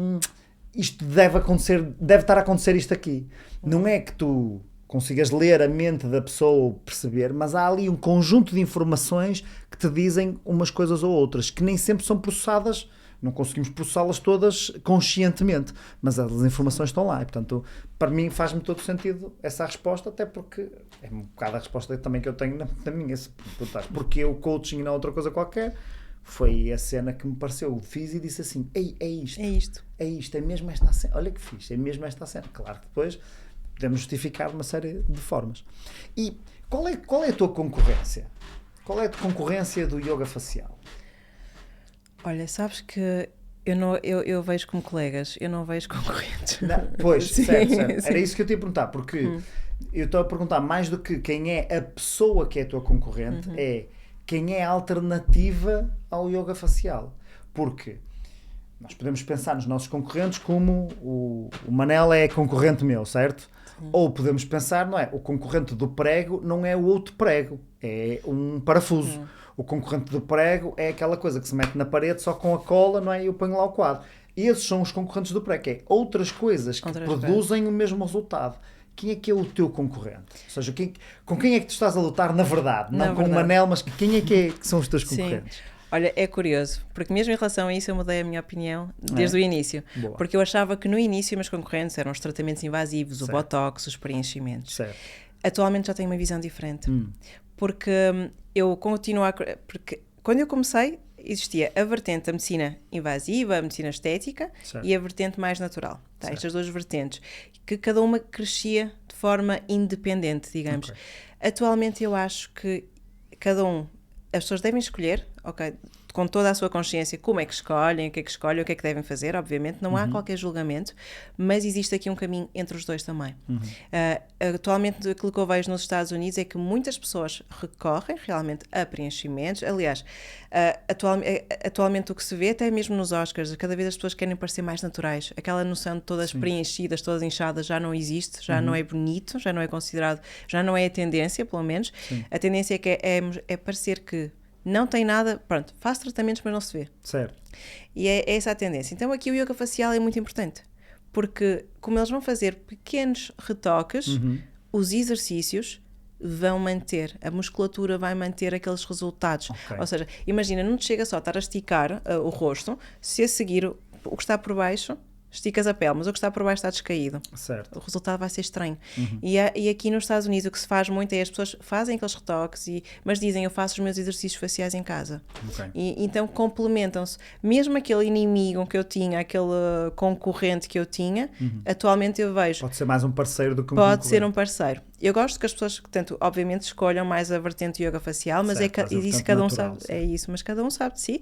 isto deve estar a acontecer isto aqui. Não é que tu consigas ler a mente da pessoa ou perceber, mas há ali um conjunto de informações que te dizem umas coisas ou outras, que nem sempre são processadas. Não conseguimos processá-las todas conscientemente, mas as informações estão lá e, portanto, para mim faz-me todo sentido essa resposta, até porque é um bocado a resposta também que eu tenho na minha. Se perguntares porquê o coaching e não outra coisa qualquer, foi a cena que me pareceu. Fiz e disse assim, ei, é isto. É isto. É mesmo esta cena. Olha que fixe, é mesmo esta cena. Claro que depois podemos justificar de uma série de formas. E qual é a tua concorrência? Qual é a concorrência do yoga facial? Olha, sabes que eu vejo como colegas, eu não vejo concorrentes. Não, pois, certo. Sim. Era isso que eu te ia perguntar, porque eu estou a perguntar mais do que quem é a pessoa que é a tua concorrente, é quem é a alternativa ao yoga facial. Porque nós podemos pensar nos nossos concorrentes como o Manel é concorrente meu, certo? Ou podemos pensar, não é? O concorrente do prego não é o outro prego, é um parafuso. O concorrente do prego é aquela coisa que se mete na parede só com a cola, não é? E eu ponho lá o quadro. Esses são os concorrentes do prego, que é outras coisas que produzem o mesmo resultado. Quem é que é o teu concorrente? Ou seja, com quem é que tu estás a lutar na verdade? Não com o Manel, mas quem é que são os teus concorrentes? Sim. Olha, é curioso, porque mesmo em relação a isso eu mudei a minha opinião desde o início. Boa. Porque eu achava que no início meus concorrentes eram os tratamentos invasivos, o botox, os preenchimentos. Certo. Atualmente já tenho uma visão diferente. Porque eu continuo porque quando eu comecei existia a vertente da medicina invasiva, a medicina estética, certo, e a vertente mais natural. Tá? Estas duas vertentes, que cada uma crescia de forma independente, digamos. Okay. Atualmente eu acho que as pessoas devem escolher, ok, com toda a sua consciência, como é que escolhem, o que é que devem fazer, obviamente, não há qualquer julgamento, mas existe aqui um caminho entre os dois também. Atualmente, aquilo que eu vejo nos Estados Unidos é que muitas pessoas recorrem realmente a preenchimentos. Aliás, atualmente o que se vê, até mesmo nos Oscars, cada vez as pessoas querem parecer mais naturais. Aquela noção de todas preenchidas, todas inchadas, já não existe, já não é bonito, já não é considerado, já não é a tendência, pelo menos. Sim. A tendência é que é parecer que não tem nada, pronto, faz tratamentos, mas não se vê. Certo. E é essa a tendência. Então aqui o yoga facial é muito importante, porque como eles vão fazer pequenos retoques, os exercícios vão manter, a musculatura vai manter aqueles resultados. Okay. Ou seja, imagina, não te chega só a estar a esticar o rosto, se a seguir o que está por baixo, esticas a pele, mas o que está por baixo está descaído. Certo. O resultado vai ser estranho. E aqui nos Estados Unidos o que se faz muito é as pessoas fazem aqueles retoques, mas dizem, eu faço os meus exercícios faciais em casa. Okay. E então complementam-se. Mesmo aquele inimigo que eu tinha, aquele concorrente que eu tinha, atualmente eu vejo... Pode ser mais um parceiro do que um concorrente. Pode ser um parceiro. Eu gosto que as pessoas, tanto, obviamente, escolham mais a vertente yoga facial, mas certo, isso cada um natural, sabe. Certo. É isso, mas cada um sabe de si.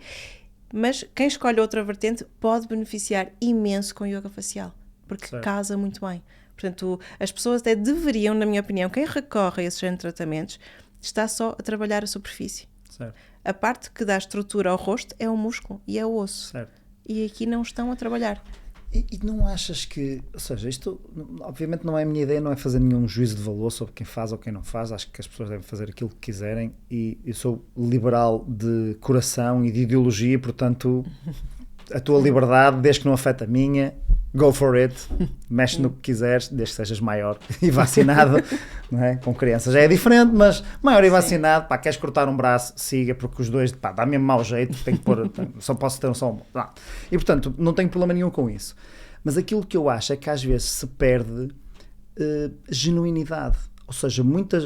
Mas quem escolhe outra vertente pode beneficiar imenso com yoga facial, porque certo, casa muito bem. Portanto, as pessoas até deveriam, na minha opinião, quem recorre a esses géneros de tratamentos, está só a trabalhar a superfície. Certo. A parte que dá estrutura ao rosto é o músculo e é o osso. Certo. E aqui não estão a trabalhar. E não achas que, ou seja, isto obviamente não é a minha ideia, não é fazer nenhum juízo de valor sobre quem faz ou quem não faz, acho que as pessoas devem fazer aquilo que quiserem e eu sou liberal de coração e de ideologia, portanto a tua liberdade, desde que não afeta a minha, go for it, mexe no que quiseres, desde que sejas maior e vacinado, não é? Com crianças já é diferente, mas maior e vacinado, pá, queres cortar um braço, siga, porque os dois, pá, dá mesmo mau jeito, tenho que pôr, só posso ter um só um. E portanto, não tenho problema nenhum com isso. Mas aquilo que eu acho é que às vezes se perde genuinidade, ou seja, muitas...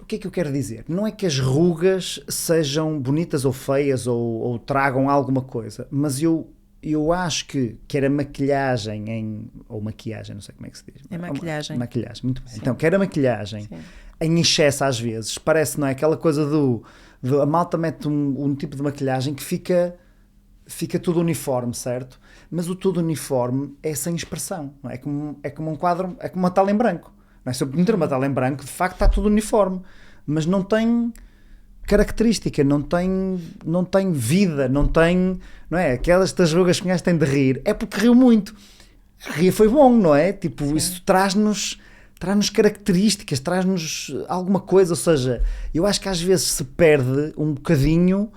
O que é que eu quero dizer? Não é que as rugas sejam bonitas ou feias ou tragam alguma coisa, mas eu acho que quer a maquilhagem ou maquiagem, não sei como é que se diz. É maquilhagem. Maquilhagem, muito bem. Sim. Então, quer a maquilhagem em excesso às vezes, parece, não é? Aquela coisa a malta mete um tipo de maquilhagem que fica tudo uniforme, certo? Mas o tudo uniforme é sem expressão, não é? É como um quadro, é como uma tela em branco. Não é? Se eu meter uma tela em branco, de facto está tudo uniforme, mas não tem característica, não tem vida, não é? Aquelas das rugas que têm de rir, é porque riu muito. Rir foi bom, não é? Tipo, sim, isso traz-nos características, traz-nos alguma coisa, ou seja, eu acho que às vezes se perde um bocadinho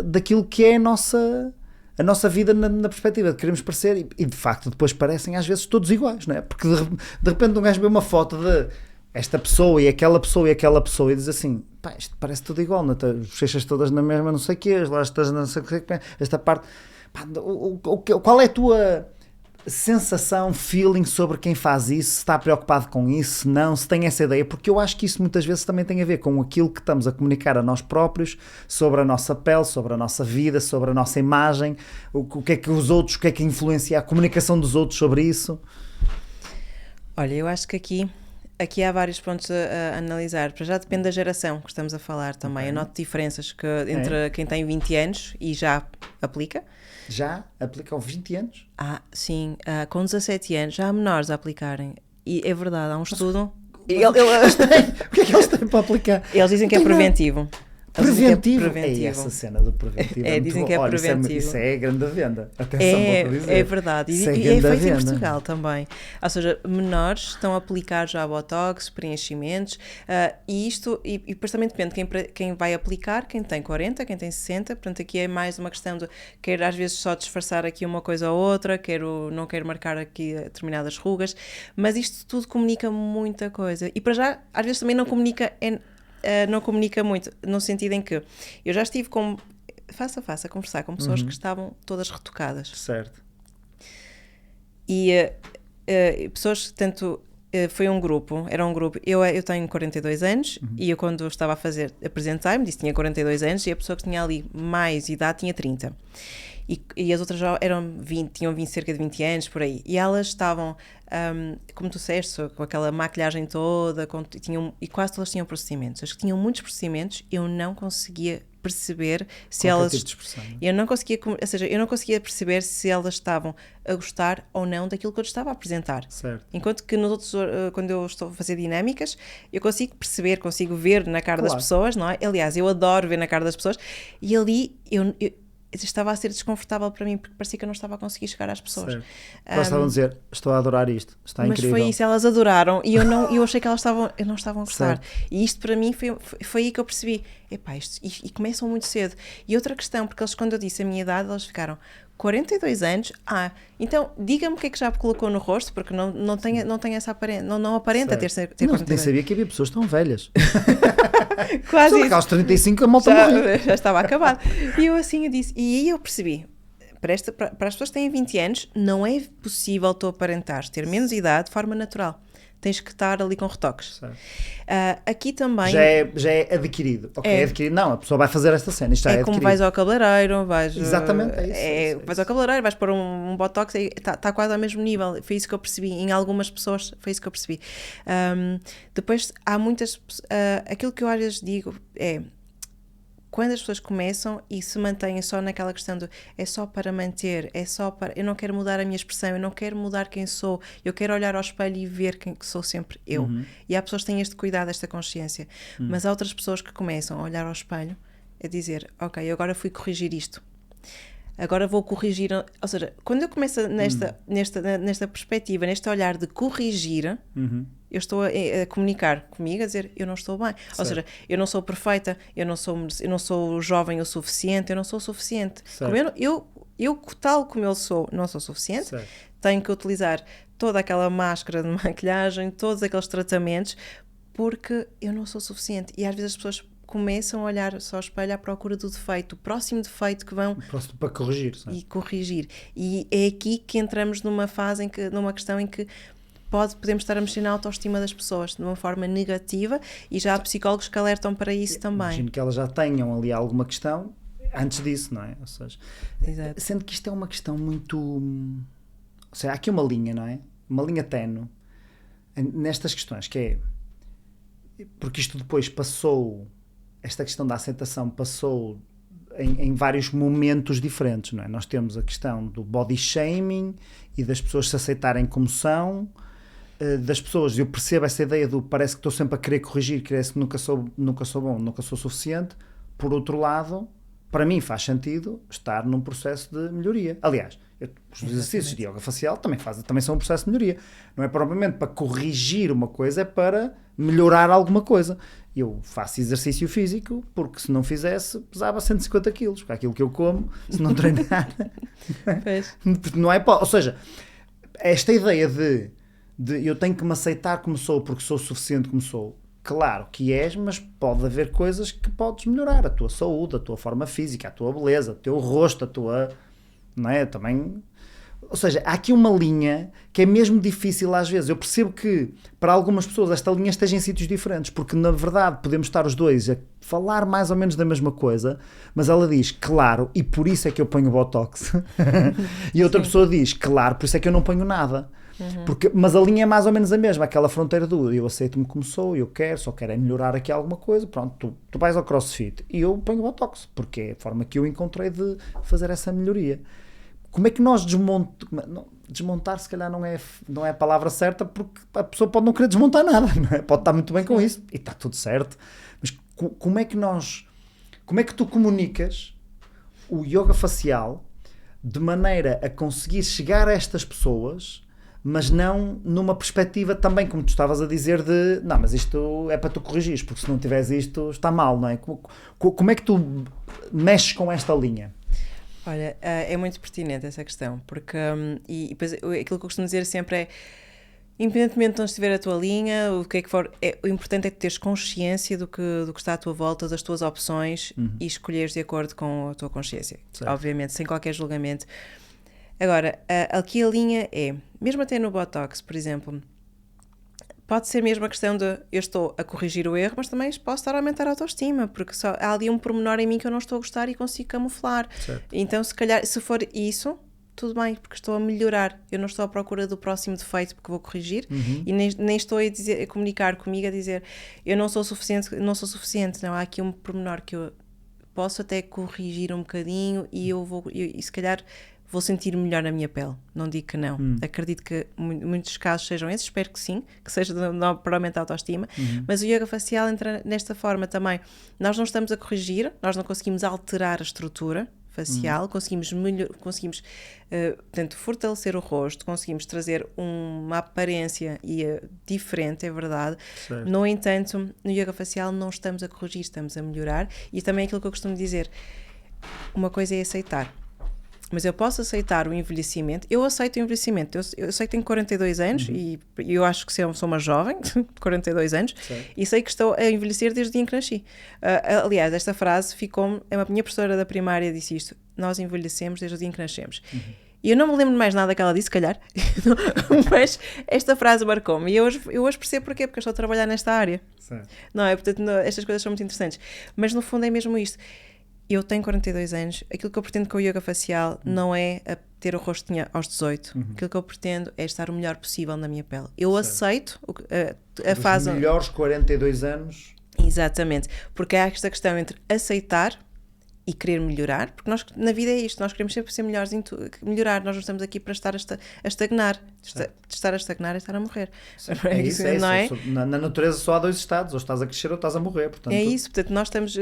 daquilo que é a nossa vida na perspectiva de queremos parecer, e de facto depois parecem às vezes todos iguais, não é? Porque de repente um gajo vê uma foto de esta pessoa e aquela pessoa e diz assim, pá, isto parece tudo igual, não é? As bochechas todas na mesma não sei o quê, as lastas não sei o quê, esta parte, pá, qual é a tua... sensação, feeling sobre quem faz isso, se está preocupado com isso, se não, se tem essa ideia, porque eu acho que isso muitas vezes também tem a ver com aquilo que estamos a comunicar a nós próprios, sobre a nossa pele, sobre a nossa vida, sobre a nossa imagem, o que é que os outros, o que é que influencia a comunicação dos outros sobre isso. Olha, eu acho que aqui há vários pontos a analisar. Para já depende da geração que estamos a falar também. Eu noto diferenças entre quem tem 20 anos e já aplica. Já aplica aos 20 anos? Sim, com 17 anos já há menores a aplicarem. E é verdade, há um estudo. O que é que eles têm para aplicar? Eles dizem que é preventivo. Preventivo? É essa cena do preventivo. Dizem que é preventivo. Isso é grande venda. Atenção para dizer. É verdade. E é feito em Portugal também. Ou seja, menores estão a aplicar já botox, preenchimentos, e isto, e depois também depende de quem vai aplicar, quem tem 40, quem tem 60. Portanto, aqui é mais uma questão de quero às vezes só disfarçar aqui uma coisa ou outra, não quero marcar aqui determinadas rugas, mas isto tudo comunica muita coisa. E para já, às vezes também não comunica muito, no sentido em que eu já estive face a face a conversar com pessoas que estavam todas retocadas. Certo. E pessoas, tanto foi era um grupo, eu tenho 42 anos e eu quando estava a apresentar-me, disse que tinha 42 anos e a pessoa que tinha ali mais idade tinha 30. E as outras já tinham cerca de 20 anos, por aí. E elas estavam, como tu disseste, com aquela maquilhagem toda, e quase todas tinham procedimentos. As que tinham muitos procedimentos, eu não conseguia perceber se elas... Tipo de expressão, não é? eu não conseguia perceber se elas estavam a gostar ou não daquilo que eu estava a apresentar. Certo. Enquanto que nos outros, quando eu estou a fazer dinâmicas, eu consigo perceber, consigo ver na cara das pessoas, não é? Aliás, eu adoro ver na cara das pessoas, e ali eu estava a ser desconfortável para mim porque parecia que eu não estava a conseguir chegar às pessoas. Elas estavam a dizer, estou a adorar isto, está incrível. Mas foi isso, elas adoraram e eu achei que elas não estavam a gostar. Certo. E isto para mim foi aí que eu percebi, e começam muito cedo. E outra questão, porque eles, quando eu disse a minha idade, eles ficaram 42 anos, então diga-me o que é que já colocou no rosto, porque não tem essa aparência, não aparenta ter 42. Nem sabia que havia pessoas tão velhas. Quase isso. Aos 35 a malta morreu. Já estava acabado. E eu disse, e aí eu percebi, para as pessoas que têm 20 anos, não é possível tu aparentares ter menos idade de forma natural. Tens que estar ali com retoques. Aqui também... Já é adquirido. Ok, é adquirido. Não, a pessoa vai fazer esta cena. Isto é como vais ao cabeleireiro, Exatamente, é isso. Vais ao cabeleireiro, vais pôr um botox, está quase ao mesmo nível. Foi isso que eu percebi. Em algumas pessoas, foi isso que eu percebi. Depois, há muitas... aquilo que eu às vezes digo é... Quando as pessoas começam e se mantêm só naquela questão de é só para manter, eu não quero mudar a minha expressão, eu não quero mudar quem sou, eu quero olhar ao espelho e ver quem sou sempre eu. E há pessoas que têm este cuidado, esta consciência. Mas há outras pessoas que começam a olhar ao espelho a dizer, ok, agora fui corrigir isto. Agora vou corrigir, ou seja, quando eu começo nesta perspectiva, neste olhar de corrigir, eu estou a comunicar comigo, a dizer, eu não estou bem. Certo. Ou seja, eu não sou perfeita, eu não sou jovem o suficiente, eu não sou o suficiente. Eu, tal como eu sou, não sou suficiente, certo. Tenho que utilizar toda aquela máscara de maquilhagem, todos aqueles tratamentos, porque eu não sou suficiente. E às vezes as pessoas começam a olhar só ao espelho à procura do defeito, o próximo defeito que vão... Para corrigir, sabe? E corrigir. E é aqui que entramos numa fase, numa questão em que podemos estar a mexer na autoestima das pessoas de uma forma negativa, e já há psicólogos que alertam para isso também. Imagino que elas já tenham ali alguma questão antes disso, não é? Ou seja, exato. Sendo que isto é uma questão muito... Ou seja, há aqui uma linha, não é? Uma linha ténue nestas questões, que é... Porque isto depois passou... Esta questão da aceitação passou em vários momentos diferentes, não é? Nós temos a questão do body shaming e das pessoas se aceitarem como são, das pessoas, eu percebo essa ideia do parece que estou sempre a querer corrigir, parece que nunca sou bom, nunca sou suficiente. Por outro lado, para mim faz sentido estar num processo de melhoria. Aliás, os exercícios de yoga facial também são um processo de melhoria. Não é propriamente para corrigir uma coisa, é para melhorar alguma coisa. Eu faço exercício físico porque se não fizesse pesava 150 quilos, porque é aquilo que eu como, se não treinar não é, ou seja, esta ideia de eu tenho que me aceitar como sou porque sou suficiente como sou, claro que és, mas pode haver coisas que podes melhorar, a tua saúde, a tua forma física, a tua beleza, o teu rosto, a tua, não é, também Ou seja, há aqui uma linha que é mesmo difícil às vezes. Eu percebo que para algumas pessoas esta linha esteja em sítios diferentes, porque na verdade podemos estar os dois a falar mais ou menos da mesma coisa, mas ela diz, claro, e por isso é que eu ponho Botox. E outra pessoa diz, claro, por isso é que eu não ponho nada. Mas a linha é mais ou menos a mesma, aquela fronteira do eu aceito-me como sou, eu quero, só quero é melhorar aqui alguma coisa, pronto, tu vais ao CrossFit e eu ponho Botox, porque é a forma que eu encontrei de fazer essa melhoria. Como é que nós desmontar se calhar não é a palavra certa, porque a pessoa pode não querer desmontar nada, não é? Pode estar muito bem com isso e está tudo certo, mas como é que tu comunicas o yoga facial de maneira a conseguir chegar a estas pessoas, mas não numa perspectiva também, como tu estavas a dizer, de não, mas isto é para tu corrigires, porque se não tiveres isto está mal, não é? Como é que tu mexes com esta linha? Olha, é muito pertinente essa questão, porque e depois, aquilo que eu costumo dizer sempre é, independentemente de onde estiver a tua linha, o que é que for, o importante é que teres consciência do que está à tua volta, das tuas opções, e escolheres de acordo com a tua consciência, certo. Obviamente, sem qualquer julgamento. Agora, aqui a linha é, mesmo até no Botox, por exemplo, pode ser mesmo a questão de eu estou a corrigir o erro, mas também posso estar a aumentar a autoestima, porque há ali um pormenor em mim que eu não estou a gostar e consigo camuflar. Certo. Então, se calhar, se for isso, tudo bem, porque estou a melhorar. Eu não estou à procura do próximo defeito porque vou corrigir, e nem estou a comunicar comigo a dizer eu não sou suficiente. Não, há aqui um pormenor que eu posso até corrigir um bocadinho e se calhar vou sentir melhor na minha pele, não digo que não. Acredito que muitos casos sejam esses, espero que sim, que seja para aumentar a autoestima, mas o yoga facial entra nesta forma também. Nós não estamos a corrigir, nós não conseguimos alterar a estrutura facial, conseguimos portanto, fortalecer o rosto, conseguimos trazer uma aparência diferente, é verdade. Certo. No entanto, no yoga facial não estamos a corrigir, estamos a melhorar, e também aquilo que eu costumo dizer, uma coisa é aceitar. Mas eu posso aceitar o envelhecimento. Eu aceito o envelhecimento. Eu sei que tenho 42 anos e eu acho que sou uma jovem de 42 anos. Certo. E sei que estou a envelhecer desde o dia em que nasci. Aliás, esta frase ficou-me... A minha professora da primária disse isto. Nós envelhecemos desde o dia em que nascemos. E eu não me lembro de mais nada que ela disse, se calhar. Mas esta frase marcou-me. E eu hoje percebo porquê. Porque eu estou a trabalhar nesta área. Certo. Não é? Portanto, estas coisas são muito interessantes. Mas no fundo é mesmo isto. Eu tenho 42 anos, aquilo que eu pretendo com o yoga facial não é ter o rosto aos 18, aquilo que eu pretendo é estar o melhor possível na minha pele. Eu aceito a fase... Os melhores 42 anos... Exatamente, porque há esta questão entre aceitar e querer melhorar, porque nós, na vida é isto, nós queremos sempre ser melhores, melhorar, nós não estamos aqui para estar a estagnar, estar a estagnar é estar a morrer. É isso, não é? Na natureza só há dois estados, ou estás a crescer ou estás a morrer. Portanto... É isso, portanto nós estamos,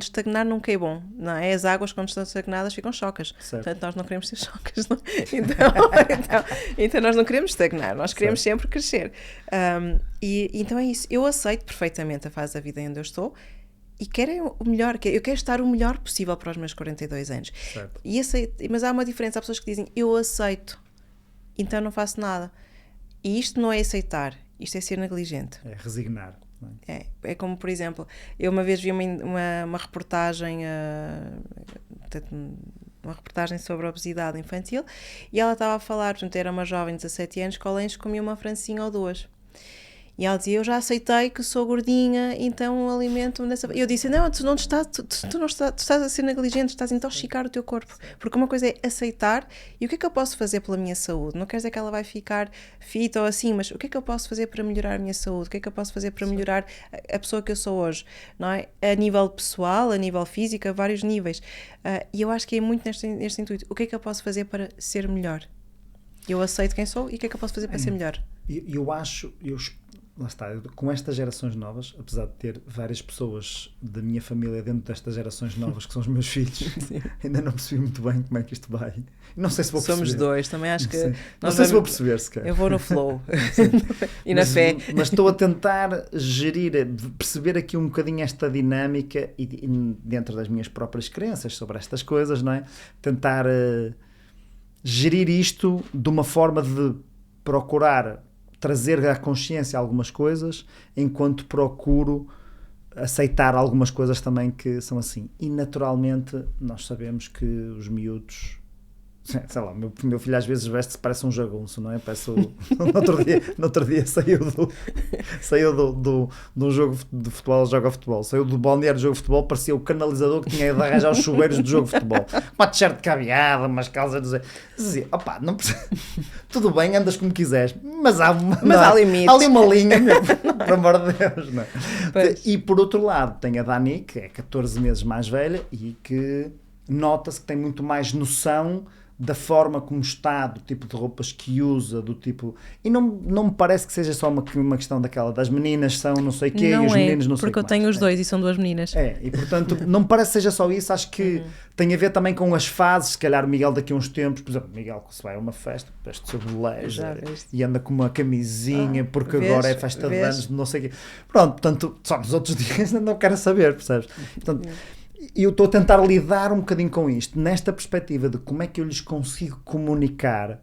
estagnar nunca é bom, não é? As águas quando estão estagnadas ficam chocas, certo. Portanto nós não queremos ser chocas, não? Então nós não queremos estagnar, nós queremos sempre crescer. Então é isso, eu aceito perfeitamente a fase da vida onde eu estou, e quero o melhor, eu quero estar o melhor possível para os meus 42 anos. Certo. Mas há uma diferença, há pessoas que dizem, eu aceito, então não faço nada. E isto não é aceitar, isto é ser negligente. É resignar. É como, por exemplo, eu uma vez vi uma reportagem, uma reportagem sobre a obesidade infantil, e ela estava a falar, portanto, era uma jovem de 17 anos, que ao lanche comia uma francesinha ou duas. E ela dizia, eu já aceitei que sou gordinha, então alimento-me dessa... Eu disse, não, tu estás a ser negligente, estás a intoxicar o teu corpo. Porque uma coisa é aceitar, e o que é que eu posso fazer pela minha saúde? Não quer dizer que ela vai ficar fit ou assim, mas o que é que eu posso fazer para melhorar a minha saúde? O que é que eu posso fazer para melhorar a pessoa que eu sou hoje? Não é? A nível pessoal, a nível físico, a vários níveis. E eu acho que é muito neste intuito. O que é que eu posso fazer para ser melhor? Eu aceito quem sou e o que é que eu posso fazer para ser melhor? Lá está, com estas gerações novas, apesar de ter várias pessoas da minha família dentro destas gerações novas, que são os meus filhos, ainda não percebi muito bem como é que isto vai. Não sei se vou perceber. Somos dois, também acho que... Não sei se vou perceber, sequer. Eu vou no flow e na fé. Mas estou a tentar perceber aqui um bocadinho esta dinâmica e dentro das minhas próprias crenças sobre estas coisas, não é? Tentar gerir isto de uma forma de procurar trazer à consciência algumas coisas, enquanto procuro aceitar algumas coisas também que são assim. E naturalmente nós sabemos que os miúdos sei lá, meu filho às vezes veste-se, parece um jagunço, não é? Parece no outro dia saiu de um jogo de futebol, joga futebol, saiu do balneário de jogo de futebol, parecia o canalizador que tinha de arranjar os chuveiros do jogo de futebol. Uma t-shirt cabeada, umas calças, dizia, opá, não precisa, tudo bem, andas como quiseres, mas há limites. Há ali uma linha, por amor de Deus, não é? E por outro lado, tem a Dani, que é 14 meses mais velha e que nota-se que tem muito mais noção da forma como está, do tipo de roupas que usa, do tipo... E não me parece que seja só uma questão daquela, das meninas são não sei o quê e os meninos não sei o que porque eu tenho os dois e são duas meninas. E portanto, não me parece que seja só isso, acho que tem a ver também com as fases, se calhar o Miguel daqui a uns tempos, por exemplo, o Miguel que se vai a uma festa, veste seu blazer e anda com uma camisinha, porque agora é festa de anos, não sei o quê. Pronto, portanto, só nos outros dias não quero saber, percebes? Portanto... E eu estou a tentar lidar um bocadinho com isto, nesta perspectiva de como é que eu lhes consigo comunicar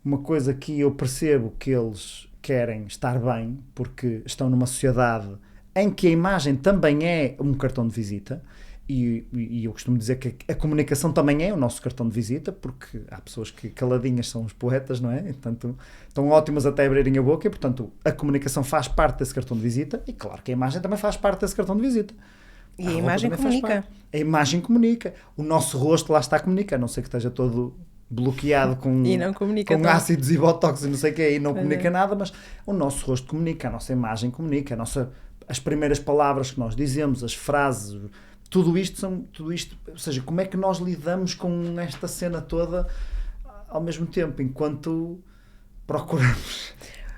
uma coisa que eu percebo que eles querem estar bem, porque estão numa sociedade em que a imagem também é um cartão de visita, e eu costumo dizer que a comunicação também é o nosso cartão de visita, porque há pessoas que caladinhas são os poetas, não é? E, portanto, estão ótimas até abrirem a boca, e portanto a comunicação faz parte desse cartão de visita, e claro que a imagem também faz parte desse cartão de visita. E a imagem comunica. A imagem comunica. O nosso rosto lá está a comunicar, a não ser que esteja todo bloqueado com ácidos e botox e não sei o que, e não comunica nada, mas o nosso rosto comunica, a nossa imagem comunica, as primeiras palavras que nós dizemos, as frases, tudo isto, ou seja, como é que nós lidamos com esta cena toda ao mesmo tempo, enquanto procuramos...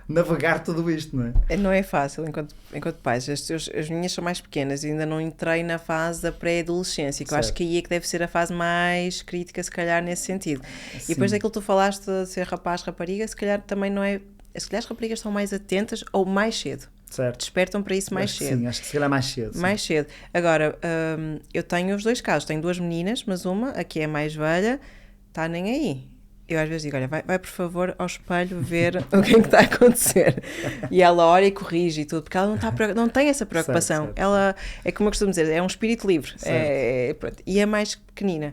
navegar tudo isto, não é? Não é fácil enquanto pais. As minhas são mais pequenas e ainda não entrei na fase da pré-adolescência, que eu acho que aí é que deve ser a fase mais crítica, se calhar, nesse sentido. Sim. E depois daquilo que tu falaste de ser rapaz, rapariga, se calhar também não é... Se calhar as raparigas estão mais atentas ou mais cedo. Certo. Despertam para isso mais cedo. Sim, acho que se calhar mais cedo. Sim. Mais cedo. Agora, eu tenho os dois casos. Tenho duas meninas, mas uma, a que é mais velha, está nem aí. Eu às vezes digo, olha, vai por favor ao espelho ver o que é que está a acontecer. E ela olha e corrige e tudo, porque ela não tem essa preocupação. Certo. Ela, é como eu costumo dizer, é um espírito livre. Pronto. E é mais pequenina.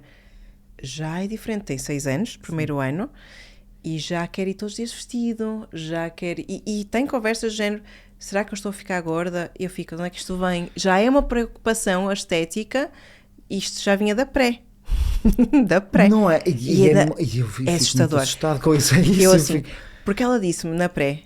Já é diferente, tem 6 anos, primeiro ano, e já quer ir todos os dias vestido, já quer... E tem conversas do género, será que eu estou a ficar gorda? Eu fico, onde é que isto vem? Já é uma preocupação, a estética, isto já vinha da pré. Da pré. Não é? É assustador. Assustado com isso. É isso. Assim, porque ela disse-me na pré,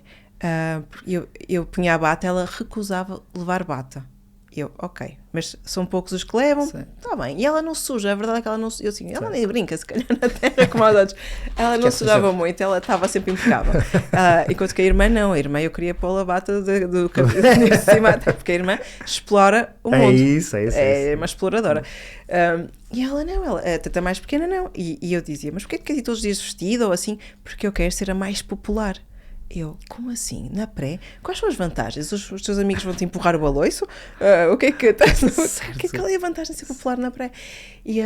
eu punha a bata, ela recusava levar bata. Eu, ok, mas são poucos os que levam, está bem. E ela não suja, a verdade é que ela não suja. Eu assim, ela nem brinca, se calhar na terra como os outros. Ela não sujava muito, ela estava sempre impecável. Enquanto que a irmã não, a irmã eu queria pôr a bata do cabelo em cima, até porque a irmã explora o mundo. É isso. É uma exploradora. E ela não, ela, a teta mais pequena não. E eu dizia, mas porquê que quer ir todos os dias vestido ou assim? Porque eu quero ser a mais popular. Eu, como assim? Na pré? Quais são as vantagens? Os teus amigos vão-te empurrar o baloiço? O que é que qual é a vantagem de ser popular na pré? E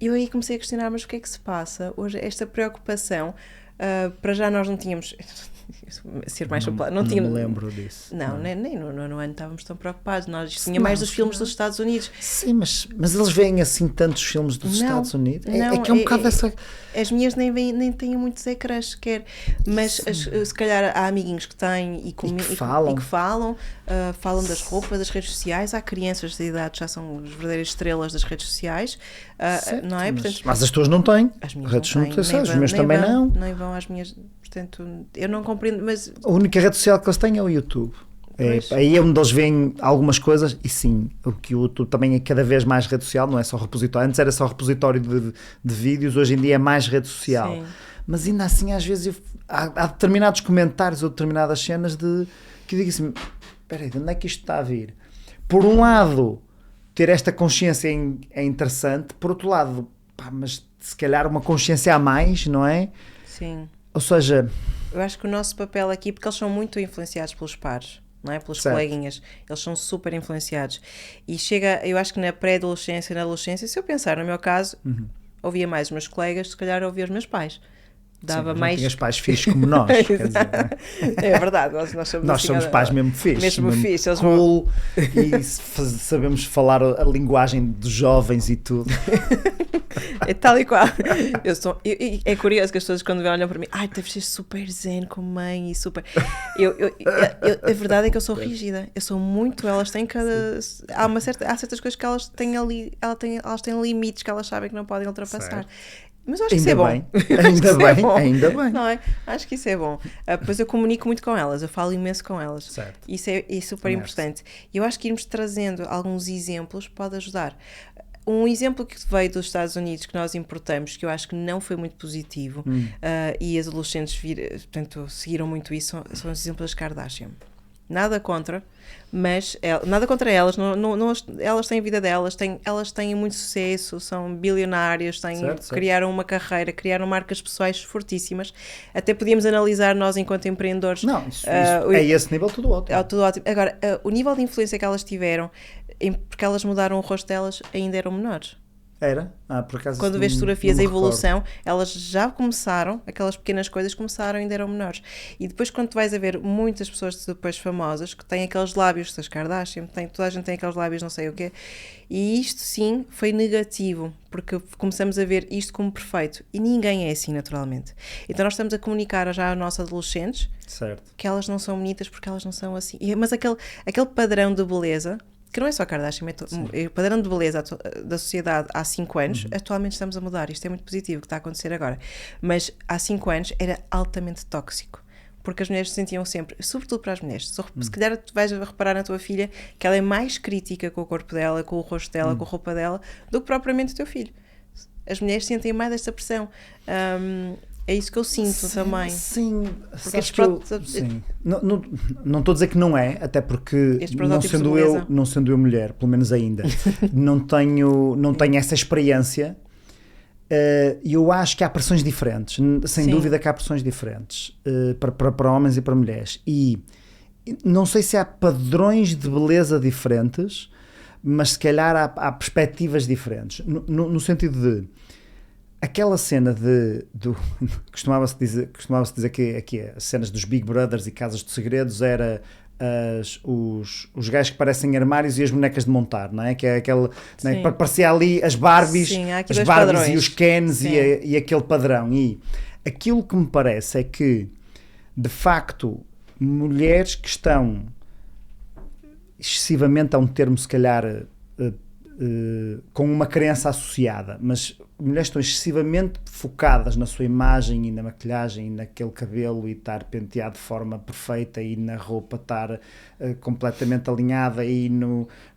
eu aí comecei a questionar, mas o que é que se passa? Hoje, esta preocupação, para já nós não tínhamos... ser mais popular. Não me lembro disso. Não. Nem no ano estávamos tão preocupados. Nós tínhamos mais dos filmes dos Estados Unidos. Sim, mas eles veem assim tantos filmes dos Estados Unidos? É que é um bocado essa... As minhas nem têm muitos ecrãs sequer, mas se calhar há amiguinhos que têm e que falam das roupas, das redes sociais. Há crianças de idade já são as verdadeiras estrelas das redes sociais, certo, não é? Portanto, mas as tuas não têm. As minhas redes não têm, as minhas também não. Nem vão às minhas, portanto, eu não compreendo, mas... A única rede social que eles têm é o YouTube. Aí é onde eles veem algumas coisas, e sim, o que o YouTube também é cada vez mais rede social, não é só repositório. Antes era só repositório de vídeos, hoje em dia é mais rede social. Sim. Mas ainda assim, às vezes, há determinados comentários ou determinadas cenas que eu digo assim, espera aí, de onde é que isto está a vir? Por um lado, ter esta consciência é interessante, por outro lado, mas se calhar uma consciência a mais, não é? Sim. Ou seja... Eu acho que o nosso papel aqui, porque eles são muito influenciados pelos pares, não é? Pelos coleguinhas, eles são super influenciados. E eu acho que na pré-adolescência e na adolescência, se eu pensar no meu caso, ouvia mais os meus colegas, se calhar ouvia os meus pais. Dava mais... Não tinhas pais fixos como nós. Quer dizer, é verdade, nós somos pais mesmo fixos. Mesmo fixos. Eles cool, e sabemos falar a linguagem dos jovens e tudo. É tal e qual. É curioso que as pessoas quando olham para mim, ai, deves ser super zen como mãe e super... A verdade é que eu sou rígida. Eu sou muito... Elas têm cada... Há certas coisas que elas têm ali... Elas têm limites que elas sabem que não podem ultrapassar. Certo. Mas eu acho que isso é bom. Ainda bem. Não é? Acho que isso é bom. Depois eu comunico muito com elas, eu falo imenso com elas. Certo. Isso é super importante. E eu acho que irmos trazendo alguns exemplos pode ajudar. Um exemplo que veio dos Estados Unidos que nós importamos, que eu acho que não foi muito positivo, e as adolescentes seguiram muito isso, são os exemplos das Kardashian. Nada contra, mas nada contra elas, elas têm a vida delas, elas têm muito sucesso, são bilionárias, criaram uma carreira, criaram marcas pessoais fortíssimas. Até podíamos analisar nós enquanto empreendedores. Não, isso é esse nível tudo ótimo. É tudo ótimo. Agora, o nível de influência que elas tiveram, porque elas mudaram o rosto delas, ainda eram menores. Era? Por acaso quando vês fotografias, a evolução, elas já começaram, aquelas pequenas coisas começaram, ainda eram menores. E depois quando tu vais a ver muitas pessoas depois famosas que têm aqueles lábios das Kardashian, toda a gente tem aqueles lábios não sei o quê, e isto sim foi negativo, porque começamos a ver isto como perfeito, e ninguém é assim naturalmente. Então nós estamos a comunicar já aos nossos adolescentes, certo, que elas não são bonitas porque elas não são assim. Mas aquele padrão de beleza, que não é só a Kardashian, é o padrão de beleza da sociedade há 5 anos, atualmente estamos a mudar, isto é muito positivo o que está a acontecer agora, mas há 5 anos era altamente tóxico, porque as mulheres se sentiam sempre, sobretudo para as mulheres, se calhar tu vais reparar na tua filha que ela é mais crítica com o corpo dela, com o rosto dela, com a roupa dela, do que propriamente o teu filho. As mulheres sentem mais esta pressão. É isso que eu sinto também. Sim, sim. Não estou a dizer que não é, até porque não sendo eu mulher, pelo menos ainda, não tenho essa experiência. E eu acho que há pressões diferentes, sem dúvida que há pressões diferentes para homens e para mulheres. E não sei se há padrões de beleza diferentes, mas se calhar há perspectivas diferentes. No sentido de aquela cena costumava-se dizer que as cenas dos Big Brothers e Casas de Segredos era os gajos que parecem armários e as bonecas de montar, não é? Que é aquele, né? Parecia ali as Barbies, e os Kens e aquele padrão. E aquilo que me parece é que, de facto, mulheres que estão excessivamente, a um termo se calhar com uma crença associada, mas mulheres estão excessivamente focadas na sua imagem e na maquilhagem e naquele cabelo e estar penteado de forma perfeita e na roupa estar completamente alinhada e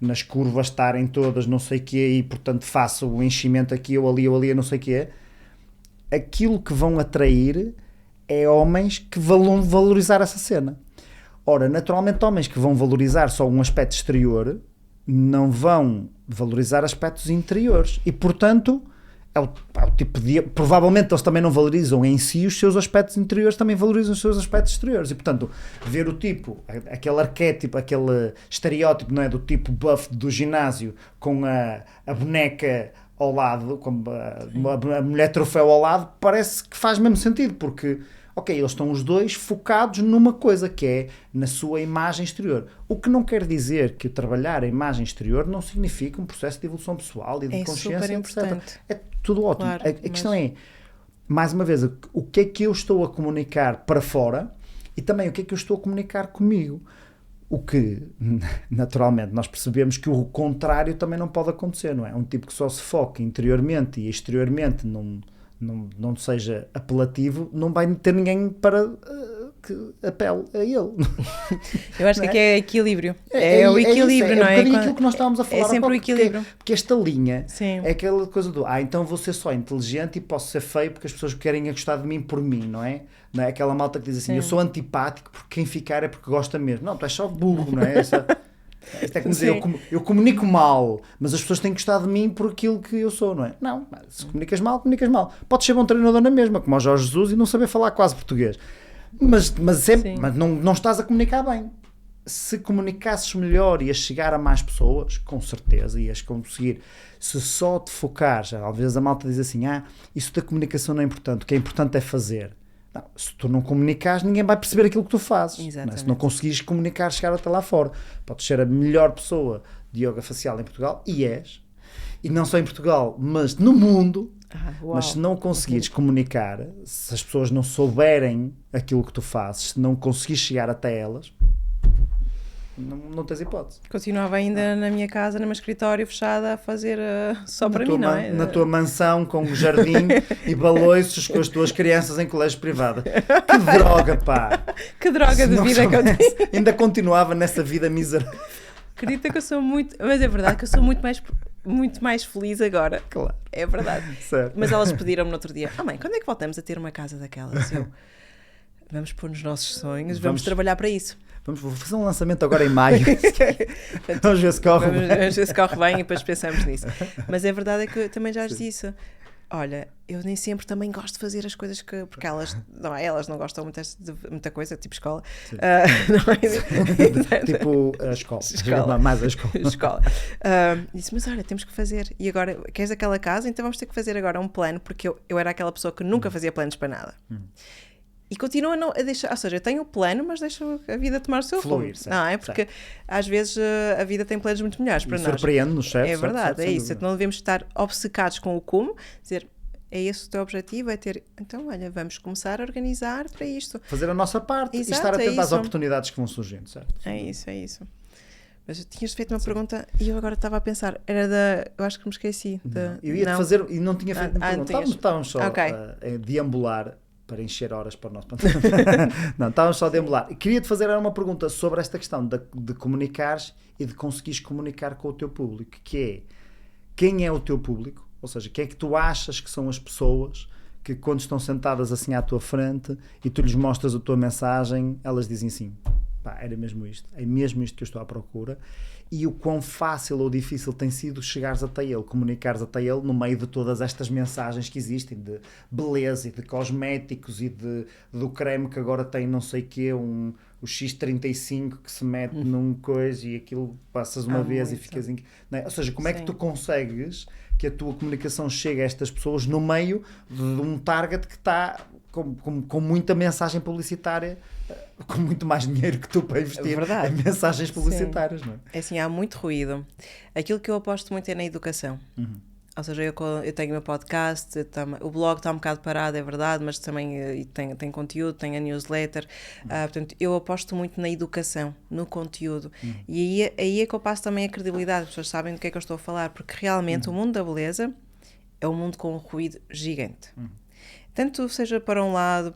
nas curvas estarem todas não sei o quê e portanto faço o enchimento aqui ou ali não sei o quê. Aquilo que vão atrair é homens que vão valorizar essa cena. Ora, naturalmente homens que vão valorizar só um aspecto exterior não vão valorizar aspectos interiores e portanto é o tipo de... Provavelmente eles também não valorizam em si os seus aspectos interiores, também valorizam os seus aspectos exteriores. E, portanto, ver o tipo, aquele arquétipo, aquele estereótipo, não é? Do tipo buff do ginásio com a boneca ao lado, com a mulher troféu ao lado, parece que faz mesmo sentido, porque... Ok, eles estão os dois focados numa coisa que é na sua imagem exterior. O que não quer dizer que trabalhar a imagem exterior não significa um processo de evolução pessoal e de consciência, etc. É tudo ótimo. Claro, a questão é, mais uma vez, o que é que eu estou a comunicar para fora e também o que é que eu estou a comunicar comigo. O que, naturalmente, nós percebemos que o contrário também não pode acontecer, não é? Um tipo que só se foca interiormente e exteriormente não seja apelativo, não vai ter ninguém para que apele a ele. Eu acho que aqui é equilíbrio. É o equilíbrio, não é? É um bocadinho aquilo que nós estávamos a falar. É sempre o equilíbrio. Porque esta linha é aquela coisa do então vou ser só inteligente e posso ser feio porque as pessoas querem gostar de mim por mim, não é? Não é aquela malta que diz assim, eu sou antipático porque quem ficar é porque gosta mesmo. Não, tu és só burro, não é? Isto é como dizer, eu comunico mal, mas as pessoas têm que gostar de mim por aquilo que eu sou, não é? Não, se comunicas mal, comunicas mal. Podes ser bom treinador na mesma, como o Jorge Jesus, e não saber falar quase português. Mas não estás a comunicar bem. Se comunicasses melhor, ias chegar a mais pessoas, com certeza, ias conseguir. Se só te focares, às vezes a malta diz assim, isso da comunicação não é importante, o que é importante é fazer. Não, se tu não comunicares, ninguém vai perceber aquilo que tu fazes. Não é? Se não conseguires comunicar, chegar até lá fora. Podes ser a melhor pessoa de yoga facial em Portugal, e és. e não só em Portugal, mas no mundo. Uau. Mas se não conseguires comunicar, se as pessoas não souberem aquilo que tu fazes, se não conseguires chegar até elas, não tens hipótese. Continuava ainda na minha casa, no meu escritório, fechada, a fazer só para mim, não é? Na tua mansão, com um jardim e baloiços com as tuas crianças em colégio privado. Que droga, pá! Que droga de vida que eu tenho! Ainda continuava nessa vida miserável. Acredita que eu sou muito... Mas é verdade que eu sou muito mais feliz agora. Claro. É verdade. Certo. Mas elas pediram-me no outro dia: mãe, quando é que voltamos a ter uma casa daquelas? Vamos pôr nos nossos sonhos, vamos trabalhar para isso. Vou fazer um lançamento agora em maio. Vamos ver se corre bem. Vamos ver se corre bem e depois pensamos nisso. Mas a verdade é que eu também já lhes disse: olha, eu nem sempre também gosto de fazer as coisas que... Porque elas não gostam muito de muita coisa, tipo escola. Tipo a escola. Mais a escola. Disse, mas olha, temos que fazer. E agora, queres aquela casa? Então vamos ter que fazer agora um plano, porque eu era aquela pessoa que nunca fazia planos para nada. E continua a deixar... Ou seja, eu tenho o plano, mas deixo a vida tomar o seu rumo. Não é? Porque às vezes a vida tem planos muito melhores para nós. Surpreende-nos, certo? É verdade, certo, é isso. Não devemos estar obcecados com o como, dizer... É esse o teu objetivo, é ter... Então, olha, vamos começar a organizar para isto. Fazer a nossa parte. Exato, e estar atento às oportunidades que vão surgindo, certo? É isso. Mas tinhas feito uma pergunta e eu agora estava a pensar. Era da... Eu acho que me esqueci. Eu ia-te fazer... E não tinha feito uma pergunta. Estávamos só a deambular para encher horas para o nosso... Não, estávamos só a deambular. Queria-te fazer uma pergunta sobre esta questão de comunicares e de conseguires comunicar com o teu público. Que é... Quem é o teu público? Ou seja, quem é que tu achas que são as pessoas que quando estão sentadas assim à tua frente e tu lhes mostras a tua mensagem, elas dizem assim, pá, era mesmo isto, é mesmo isto que eu estou à procura, e o quão fácil ou difícil tem sido chegares até ele, comunicares até ele no meio de todas estas mensagens que existem, de beleza e de cosméticos e do creme que agora tem não sei o quê, o X35 que se mete num coisa e aquilo passas uma vez e ficas... Não é? Ou seja, como é que tu consegues que a tua comunicação chegue a estas pessoas no meio de um target que está com muita mensagem publicitária, com muito mais dinheiro que tu para investir em mensagens publicitárias, não é? É assim, há muito ruído. Aquilo que eu aposto muito é na educação. Ou seja, eu tenho o meu podcast, o blog está um bocado parado, é verdade, mas também tem conteúdo, tem a newsletter. Portanto, eu aposto muito na educação, no conteúdo. E aí é que eu passo também a credibilidade. As pessoas sabem do que é que eu estou a falar, porque realmente o mundo da beleza é um mundo com um ruído gigante. Tanto seja para um lado,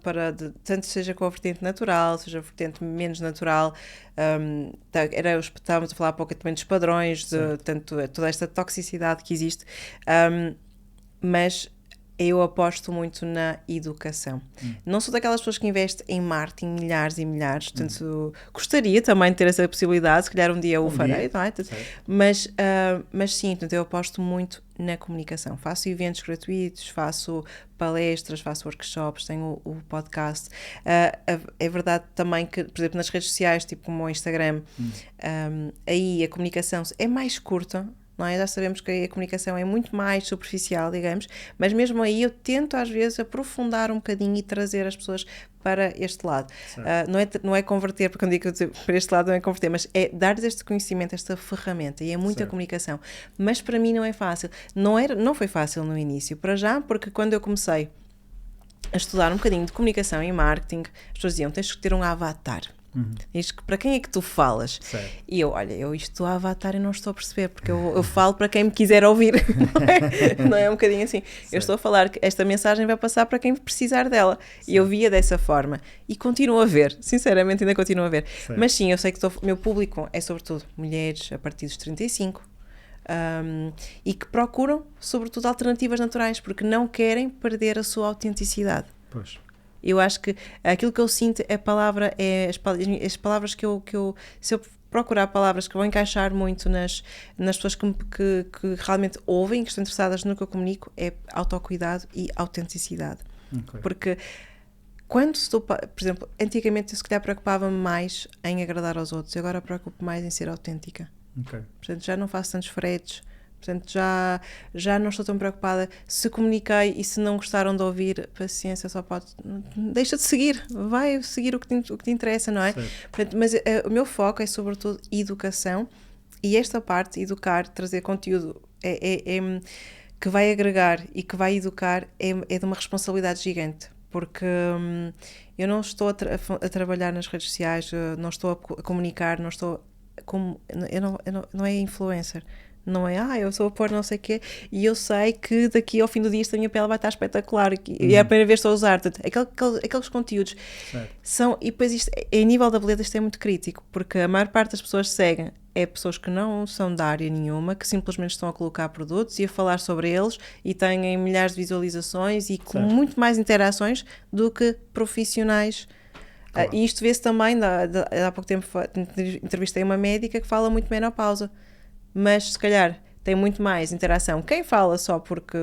tanto seja com a vertente natural, seja a vertente menos natural. Estávamos a falar há pouco também dos padrões, toda esta toxicidade que existe. Mas eu aposto muito na educação. Não sou daquelas pessoas que investem em marketing milhares e milhares, portanto, gostaria também de ter essa possibilidade, se calhar um dia o farei, não é? Mas sim, portanto, eu aposto muito na comunicação. Faço eventos gratuitos, faço palestras, faço workshops, tenho o podcast. É verdade também que, por exemplo, nas redes sociais, tipo como o Instagram, aí a comunicação é mais curta, não é? Já sabemos que a comunicação é muito mais superficial, digamos, mas mesmo aí eu tento às vezes aprofundar um bocadinho e trazer as pessoas para este lado. Não é converter, porque quando digo para este lado não é converter, mas é dar-lhes este conhecimento, esta ferramenta, e é muita comunicação. Mas para mim não é fácil. Não foi fácil no início, para já, porque quando eu comecei a estudar um bocadinho de comunicação e marketing, as pessoas diziam, tens que ter um avatar. Para quem é que tu falas? Certo. E eu isto do avatar eu não estou a perceber, porque eu falo para quem me quiser ouvir. Não é um bocadinho assim. Certo. Eu estou a falar que esta mensagem vai passar para quem precisar dela. Certo. E eu via dessa forma. E continuo a ver. Sinceramente, ainda continuo a ver. Certo. Mas sim, eu sei que o meu público é sobretudo mulheres a partir dos 35. E que procuram, sobretudo, alternativas naturais, porque não querem perder a sua autenticidade. Pois. Eu acho que aquilo que eu sinto as palavras que eu se eu procurar palavras que vão encaixar muito nas pessoas que realmente ouvem, que estão interessadas no que eu comunico, é autocuidado e autenticidade. Okay. Porque quando estou, por exemplo, antigamente eu se calhar preocupava-me mais em agradar aos outros, e agora preocupo mais em ser autêntica. Okay. Portanto, já não faço tantos fretes. Portanto, já não estou tão preocupada. Se comuniquei e se não gostaram de ouvir, paciência, só pode... Deixa de seguir. Vai seguir o que te interessa, não é? Portanto, mas o meu foco é, sobretudo, educação. E esta parte, educar, trazer conteúdo, que vai agregar e que vai educar é de uma responsabilidade gigante. Porque eu não estou a trabalhar nas redes sociais, não estou a comunicar, não estou não é influencer, não é, eu sou a pôr não sei o quê, e eu sei que daqui ao fim do dia esta minha pele vai estar espetacular, e é a primeira vez que estou a usar. Portanto, aqueles conteúdos são, e depois isto, em nível da beleza, isto é muito crítico, porque a maior parte das pessoas seguem pessoas que não são da área nenhuma, que simplesmente estão a colocar produtos e a falar sobre eles e têm milhares de visualizações e com muito mais interações do que profissionais. Claro. E isto vê-se também, há pouco tempo entrevistei uma médica que fala muito de menopausa, mas se calhar tem muito mais interação. Quem fala só porque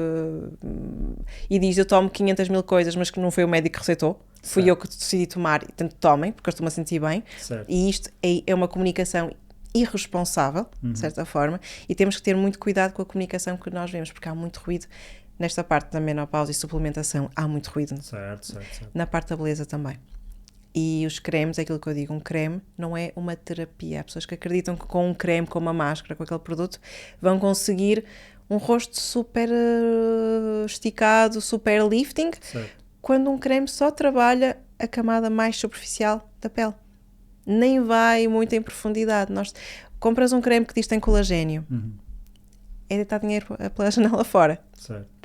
e diz eu tomo 500 mil coisas, mas que não foi o médico que receitou, fui eu que decidi tomar, e tanto tomem, porque eu estou-me a sentir bem. E isto é uma comunicação irresponsável, de certa forma, e temos que ter muito cuidado com a comunicação que nós vemos, porque há muito ruído nesta parte da menopausa e suplementação, há muito ruído na parte da beleza também. E os cremes, é aquilo que eu digo, um creme não é uma terapia. Há pessoas que acreditam que com um creme, com uma máscara, com aquele produto, vão conseguir um rosto super esticado, super lifting, quando um creme só trabalha a camada mais superficial da pele. Nem vai muito em profundidade. Compras um creme que diz que tem colagênio, é deitar dinheiro pela janela fora.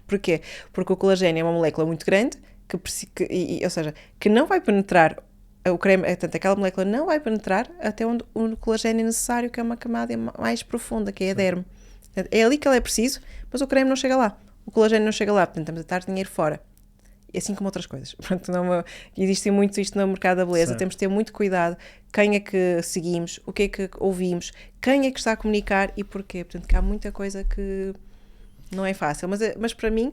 Porquê? Porque o colagênio é uma molécula muito grande, ou seja, que não vai penetrar o creme, portanto, aquela molécula não vai penetrar até onde o colagênio é necessário, que é uma camada mais profunda, que é a derme. Portanto, é ali que ele é preciso, mas o creme não chega lá. O colagênio não chega lá, portanto, estamos a deitar dinheiro fora. Assim como outras coisas. Pronto, existe muito isto no mercado da beleza. Temos de ter muito cuidado. Quem é que seguimos? O que é que ouvimos? Quem é que está a comunicar e porquê? Portanto, que há muita coisa que não é fácil. Mas para mim,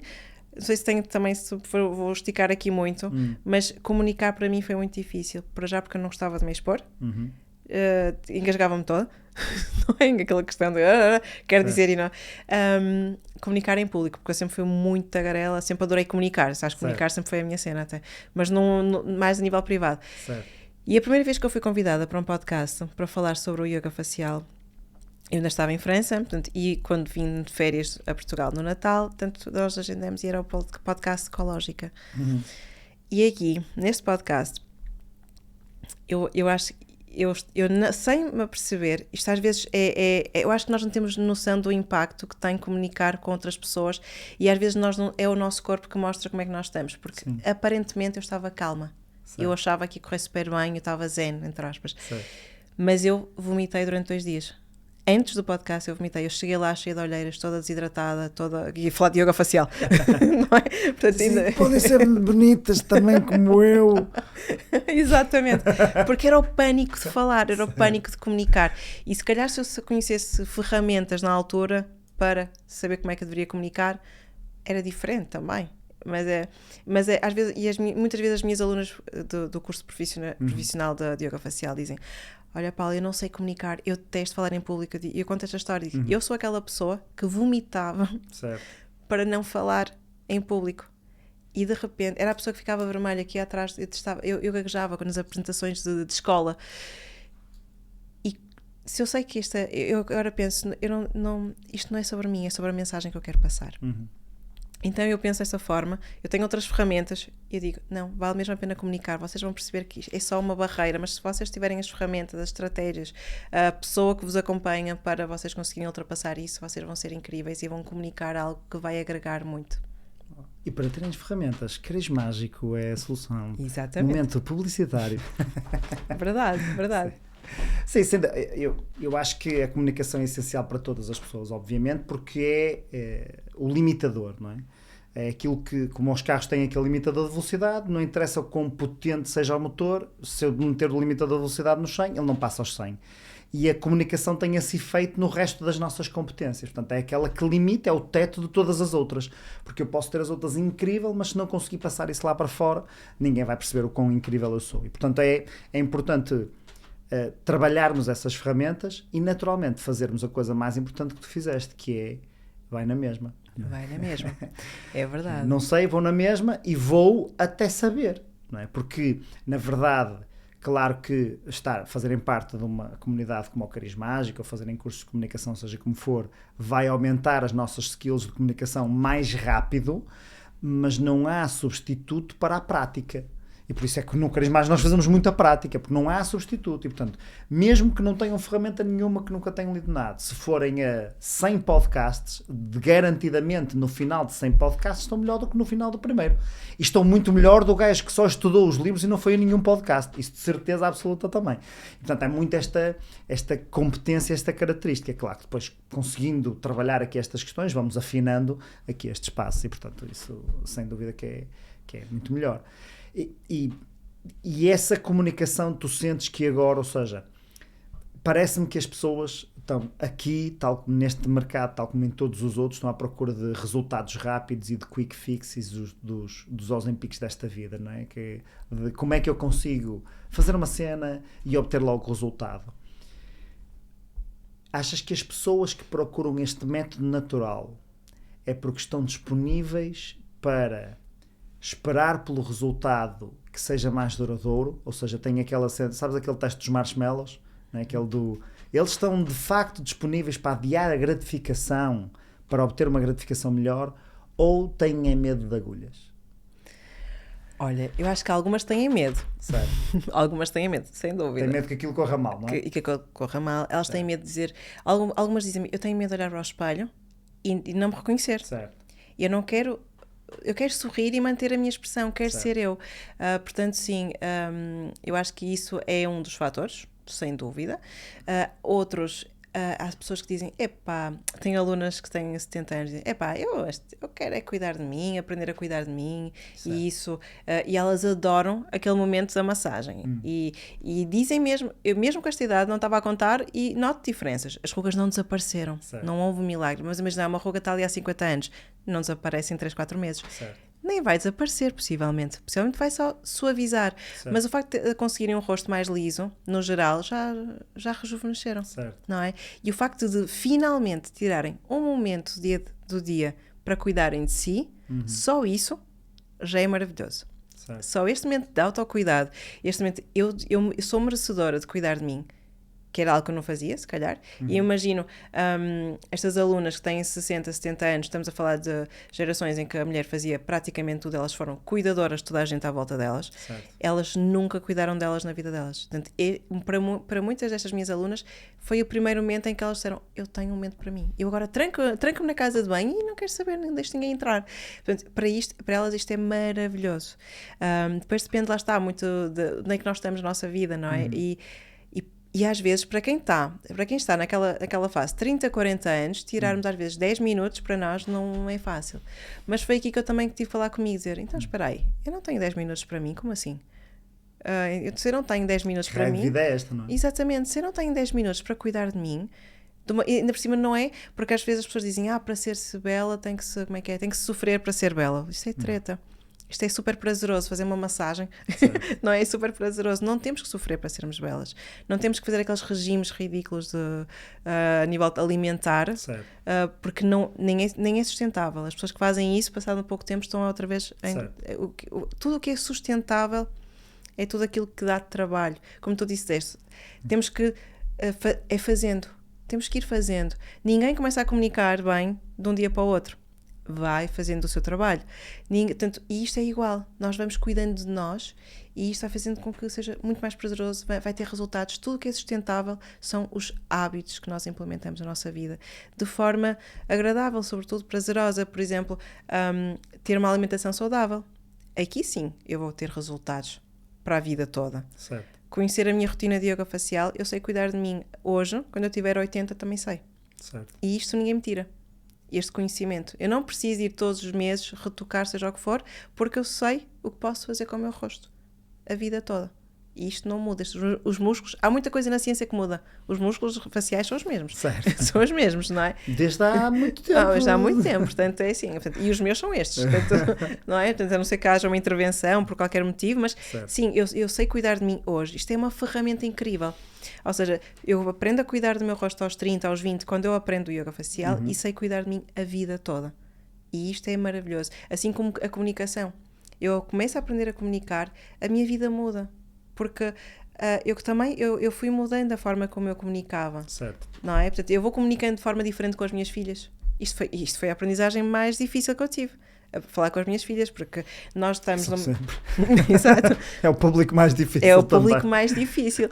não sei se tenho também, vou esticar aqui muito, mas comunicar para mim foi muito difícil. Para já porque eu não gostava de me expor. Engasgava-me toda. Não é aquela questão de quero dizer e não. Comunicar em público, porque eu sempre fui muito tagarela, sempre adorei comunicar. Sabes, comunicar sempre foi a minha cena até, mas não mais a nível privado. E a primeira vez que eu fui convidada para um podcast para falar sobre o yoga facial, eu ainda estava em França, portanto, e quando vim de férias a Portugal no Natal, portanto, nós agendamos e era o podcast Ecológica. E aqui, neste podcast, eu acho que eu sem me aperceber, isto às vezes eu acho que nós não temos noção do impacto que tem comunicar com outras pessoas, e às vezes é o nosso corpo que mostra como é que nós estamos, porque aparentemente eu estava calma, eu achava que ia correr super bem, eu estava zen, entre aspas, mas eu vomitei durante 2 dias. Antes do podcast eu vomitei, eu cheguei lá cheia de olheiras, toda desidratada, e falar de yoga facial. Não é? Portanto, ainda... Podem ser bonitas também como eu. Exatamente, porque era o pânico de falar, era o pânico de comunicar. E se calhar se eu conhecesse ferramentas na altura para saber como é que eu deveria comunicar, era diferente também. Mas às vezes, muitas vezes as minhas alunas do curso profissional de yoga facial dizem: olha, Paula, eu não sei comunicar, eu detesto falar em público. E eu conto esta história e digo: eu sou aquela pessoa que vomitava para não falar em público. E de repente, era a pessoa que ficava vermelha aqui atrás, eu gaguejava nas apresentações de escola. E se eu sei que eu agora penso, isto não é sobre mim, é sobre a mensagem que eu quero passar. Então eu penso dessa forma, eu tenho outras ferramentas e eu digo, não, vale mesmo a pena comunicar, vocês vão perceber que isto é só uma barreira, mas se vocês tiverem as ferramentas, as estratégias, a pessoa que vos acompanha para vocês conseguirem ultrapassar isso, vocês vão ser incríveis e vão comunicar algo que vai agregar muito. E para terem as ferramentas, Carismágico é a solução. Exatamente. Momento publicitário. Verdade. Sim, eu acho que a comunicação é essencial para todas as pessoas, obviamente, porque é o limitador, não é? É aquilo que, como os carros têm aquele limitador de velocidade, não interessa o quão potente seja o motor, se eu meter o limitador de velocidade no 100, ele não passa aos 100. E a comunicação tem esse efeito no resto das nossas competências. Portanto, é aquela que limita, é o teto de todas as outras. Porque eu posso ter as outras incrível, mas se não conseguir passar isso lá para fora, ninguém vai perceber o quão incrível eu sou. E, portanto, é importante trabalharmos essas ferramentas e, naturalmente, fazermos a coisa mais importante que tu fizeste, que é, vai na mesma. Vai na mesma. É verdade. Não sei, vou na mesma e vou até saber. Não é? Porque, na verdade, Claro que fazerem parte de uma comunidade como o Carismágico, ou fazerem cursos de comunicação, seja como for, vai aumentar as nossas skills de comunicação mais rápido, mas não há substituto para a prática. E por isso é que no Carismágico nós fazemos muita prática, porque não há substituto. E, portanto, mesmo que não tenham ferramenta nenhuma, que nunca tenham lido nada, se forem a 100 podcasts, garantidamente no final de 100 podcasts estão melhor do que no final do primeiro. E estão muito melhor do gajo que só estudou os livros e não foi a nenhum podcast. Isso de certeza absoluta também. E, portanto, é muito esta competência, esta característica. É claro que depois, conseguindo trabalhar aqui estas questões, vamos afinando aqui este espaço. E, portanto, isso sem dúvida que é muito melhor. E essa comunicação tu sentes que agora, ou seja, parece-me que as pessoas estão aqui, tal como neste mercado, tal como em todos os outros, estão à procura de resultados rápidos e de quick fixes dos Ozempics desta vida, não é? De como é que eu consigo fazer uma cena e obter logo o resultado. Achas que as pessoas que procuram este método natural é porque estão disponíveis para esperar pelo resultado que seja mais duradouro, ou seja, tem aquela cena, sabes aquele teste dos marshmallows? Não é? Aquele eles estão de facto disponíveis para adiar a gratificação, para obter uma gratificação melhor, ou têm medo de agulhas? Olha, eu acho que algumas têm medo. Certo. Algumas têm medo, sem dúvida. Têm medo que aquilo corra mal, não é? E que aquilo corra mal. Elas têm medo de dizer... Algumas dizem, eu tenho medo de olhar para o espelho e não me reconhecer. Certo. Eu não quero... Eu quero sorrir e manter a minha expressão, quero ser eu. Portanto, sim, eu acho que isso é um dos fatores, sem dúvida. Outros, há pessoas que dizem, tenho alunas que têm 70 anos, dizem, eu quero é cuidar de mim, aprender a cuidar de mim, e isso, e elas adoram aquele momento da massagem. E dizem mesmo, eu mesmo com esta idade não estava a contar e noto diferenças. As rugas não desapareceram, não houve um milagre, mas imagina, uma ruga está ali há 50 anos, não desaparece em 3, 4 meses. Certo. Nem vai desaparecer, possivelmente vai só suavizar. Certo. Mas o facto de conseguirem um rosto mais liso, no geral, já rejuvenesceram. Certo. Não é? E o facto de finalmente tirarem um momento do dia para cuidarem de si, só isso já é maravilhoso. Certo. Só este momento de autocuidado, este momento, eu sou merecedora de cuidar de mim, que era algo que eu não fazia, se calhar. E eu imagino estas alunas que têm 60, 70 anos, estamos a falar de gerações em que a mulher fazia praticamente tudo, elas foram cuidadoras de toda a gente à volta delas. Certo. Elas nunca cuidaram delas na vida delas. Portanto, para muitas destas minhas alunas, foi o primeiro momento em que elas disseram, eu tenho um momento para mim. Eu agora tranco-me na casa de banho e não quero saber, nem deixo ninguém entrar. Portanto, para elas isto é maravilhoso. Depois depende, lá está, muito de onde é que nós estamos na nossa vida, não é? E às vezes, para quem está naquela fase, 30, 40 anos, tirarmos às vezes 10 minutos para nós não é fácil. Mas foi aqui que eu também tive que falar comigo, dizer, então espera aí, eu não tenho 10 minutos para mim, como assim? Se eu não tenho 10 minutos para mim... A vida é esta, não é? Exatamente, se eu não tenho 10 minutos para cuidar de mim, ainda por cima não é, porque às vezes as pessoas dizem, para ser-se bela tem que se, tem que se sofrer para ser bela. Isso é treta. Isto é super prazeroso, fazer uma massagem, não é? É super prazeroso. Não temos que sofrer para sermos belas. Não temos que fazer aqueles regimes ridículos a nível alimentar, porque nem é sustentável. As pessoas que fazem isso, passado um pouco tempo, estão outra vez... Tudo o que é sustentável é tudo aquilo que dá trabalho. Como tu disseste, temos que... fazendo. Temos que ir fazendo. Ninguém começa a comunicar bem de um dia para o outro. Vai fazendo o seu trabalho. E isto é igual. Nós vamos cuidando de nós e isto vai fazendo com que seja muito mais prazeroso, vai ter resultados. Tudo o que é sustentável são os hábitos que nós implementamos na nossa vida. De forma agradável, sobretudo prazerosa. Por exemplo, ter uma alimentação saudável. Aqui sim, eu vou ter resultados para a vida toda. Certo. Conhecer a minha rotina de yoga facial, eu sei cuidar de mim hoje, quando eu tiver 80 também sei. Certo. E isto ninguém me tira. Este conhecimento. Eu não preciso ir todos os meses retocar, seja o que for, porque eu sei o que posso fazer com o meu rosto. A vida toda. E isto não muda. Os músculos... Há muita coisa na ciência que muda. Os músculos faciais são os mesmos. Certo. São os mesmos, não é? Desde há muito tempo. Desde há muito tempo. Portanto, é assim. E os meus são estes. Portanto, não é? Portanto, a não ser que haja uma intervenção por qualquer motivo, mas certo. Sim, eu sei cuidar de mim hoje. Isto é uma ferramenta incrível. Ou seja, eu aprendo a cuidar do meu rosto aos 30, aos 20, quando eu aprendo o yoga facial e sei cuidar de mim a vida toda. E isto é maravilhoso. Assim como a comunicação. Eu começo a aprender a comunicar, a minha vida muda. Porque eu que também, eu fui mudando a forma como eu comunicava. Certo. Não é? Portanto, eu vou comunicando de forma diferente com as minhas filhas. Isto foi a aprendizagem mais difícil que eu tive. A falar com as minhas filhas, porque nós estamos... Exato. É o público mais difícil. É o público também. Mais difícil.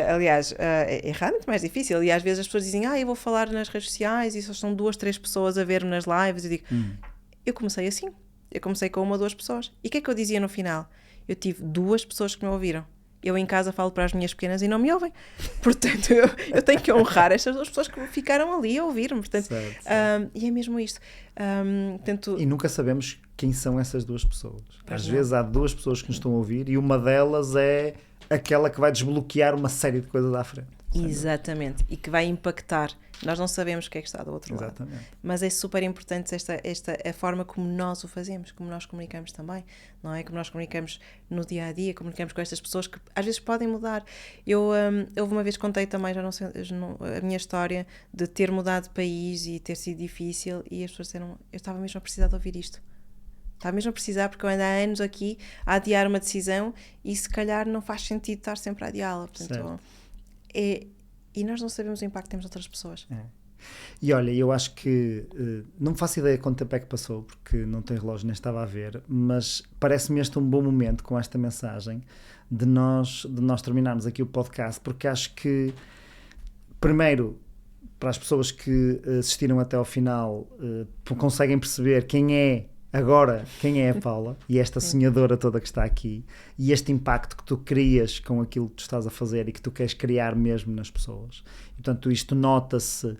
Aliás, é realmente mais difícil. E às vezes as pessoas dizem, eu vou falar nas redes sociais e só são 2, 3 pessoas a ver-me nas lives. Eu digo, eu comecei assim. Eu comecei com 1 ou 2 pessoas. E o que é que eu dizia no final? Eu tive 2 pessoas que me ouviram. Eu em casa falo para as minhas pequenas e não me ouvem. Portanto, eu tenho que honrar estas 2 pessoas que ficaram ali a ouvir-me. Portanto, certo. E é mesmo isto. Portanto, e nunca sabemos quem são essas 2 pessoas. Às vezes há 2 pessoas que nos estão a ouvir e uma delas é aquela que vai desbloquear uma série de coisas à frente. Exatamente. E que vai impactar. Nós não sabemos o que é que está do outro lado. Mas é super importante a forma como nós o fazemos, como nós comunicamos também, não é? Como nós comunicamos no dia a dia, comunicamos com estas pessoas que às vezes podem mudar. Houve uma vez contei também, já não sei, a minha história de ter mudado de país e ter sido difícil, e as pessoas disseram, eu estava mesmo a precisar de ouvir isto. Estava mesmo a precisar, porque eu ando há anos aqui a adiar uma decisão e se calhar não faz sentido estar sempre a adiá-la. Portanto, e nós não sabemos o impacto que temos outras pessoas. E olha, eu acho que não faço ideia quanto tempo é que passou, porque não tenho relógio, nem estava a ver, mas parece-me este um bom momento com esta mensagem de nós terminarmos aqui o podcast, porque acho que, primeiro, para as pessoas que assistiram até ao final, conseguem perceber quem é a Paula e esta sonhadora toda que está aqui e este impacto que tu crias com aquilo que tu estás a fazer e que tu queres criar mesmo nas pessoas. E, portanto, isto nota-se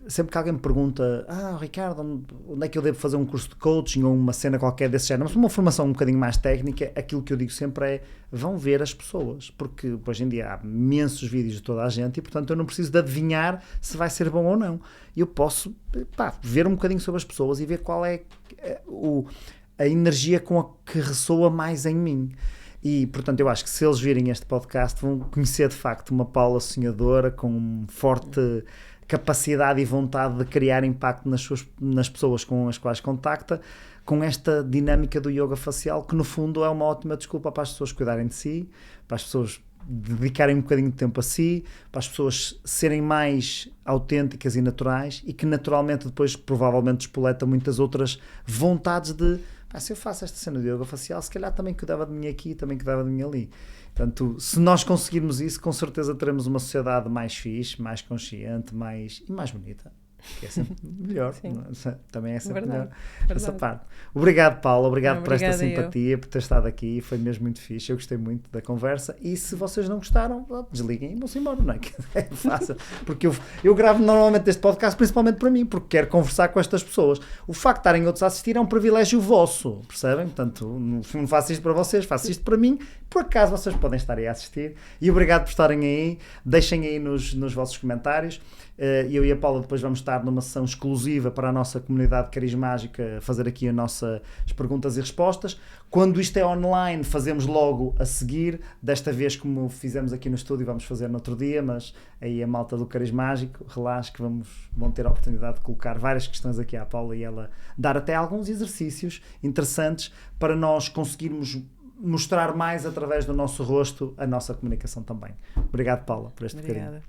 sempre que alguém me pergunta, Ricardo, onde é que eu devo fazer um curso de coaching ou uma cena qualquer desse género, mas uma formação um bocadinho mais técnica, aquilo que eu digo sempre é, vão ver as pessoas, porque hoje em dia há imensos vídeos de toda a gente e, portanto, eu não preciso de adivinhar se vai ser bom ou não. Eu posso ver um bocadinho sobre as pessoas e ver qual é a energia com a que ressoa mais em mim. E, portanto, eu acho que se eles virem este podcast vão conhecer de facto uma Paula sonhadora com forte capacidade e vontade de criar impacto nas pessoas com as quais contacta, com esta dinâmica do yoga facial, que no fundo é uma ótima desculpa para as pessoas cuidarem de si, para as pessoas dedicarem um bocadinho de tempo a si, para as pessoas serem mais autênticas e naturais e que naturalmente depois provavelmente despoleta muitas outras vontades de se eu faço esta cena de yoga facial, se calhar também cuidava de mim aqui, também cuidava de mim ali. Portanto, se nós conseguirmos isso, com certeza teremos uma sociedade mais fixe, mais consciente e mais bonita. Que é sempre melhor. Também é sempre melhor essa parte. Obrigado, Paula. Obrigado por esta simpatia, por ter estado aqui. Foi mesmo muito fixe. Eu gostei muito da conversa. E se vocês não gostaram, desliguem e vão-se embora, não é? É fácil. Porque eu gravo normalmente este podcast principalmente para mim, porque quero conversar com estas pessoas. O facto de estarem outros a assistir é um privilégio vosso, percebem? Portanto, não faço isto para vocês, faço isto para mim. Por acaso vocês podem estar aí a assistir. E obrigado por estarem aí. Deixem aí nos vossos comentários. Eu e a Paula depois vamos estar numa sessão exclusiva para a nossa comunidade carismágica, fazer aqui as perguntas e respostas. Quando isto é online, fazemos logo a seguir. Desta vez, como fizemos aqui no estúdio, vamos fazer no outro dia, mas aí a malta do Carismágico, relaxe que vão ter a oportunidade de colocar várias questões aqui à Paula e ela dar até alguns exercícios interessantes para nós conseguirmos mostrar mais através do nosso rosto a nossa comunicação também. Obrigado, Paula, por este bocadinho.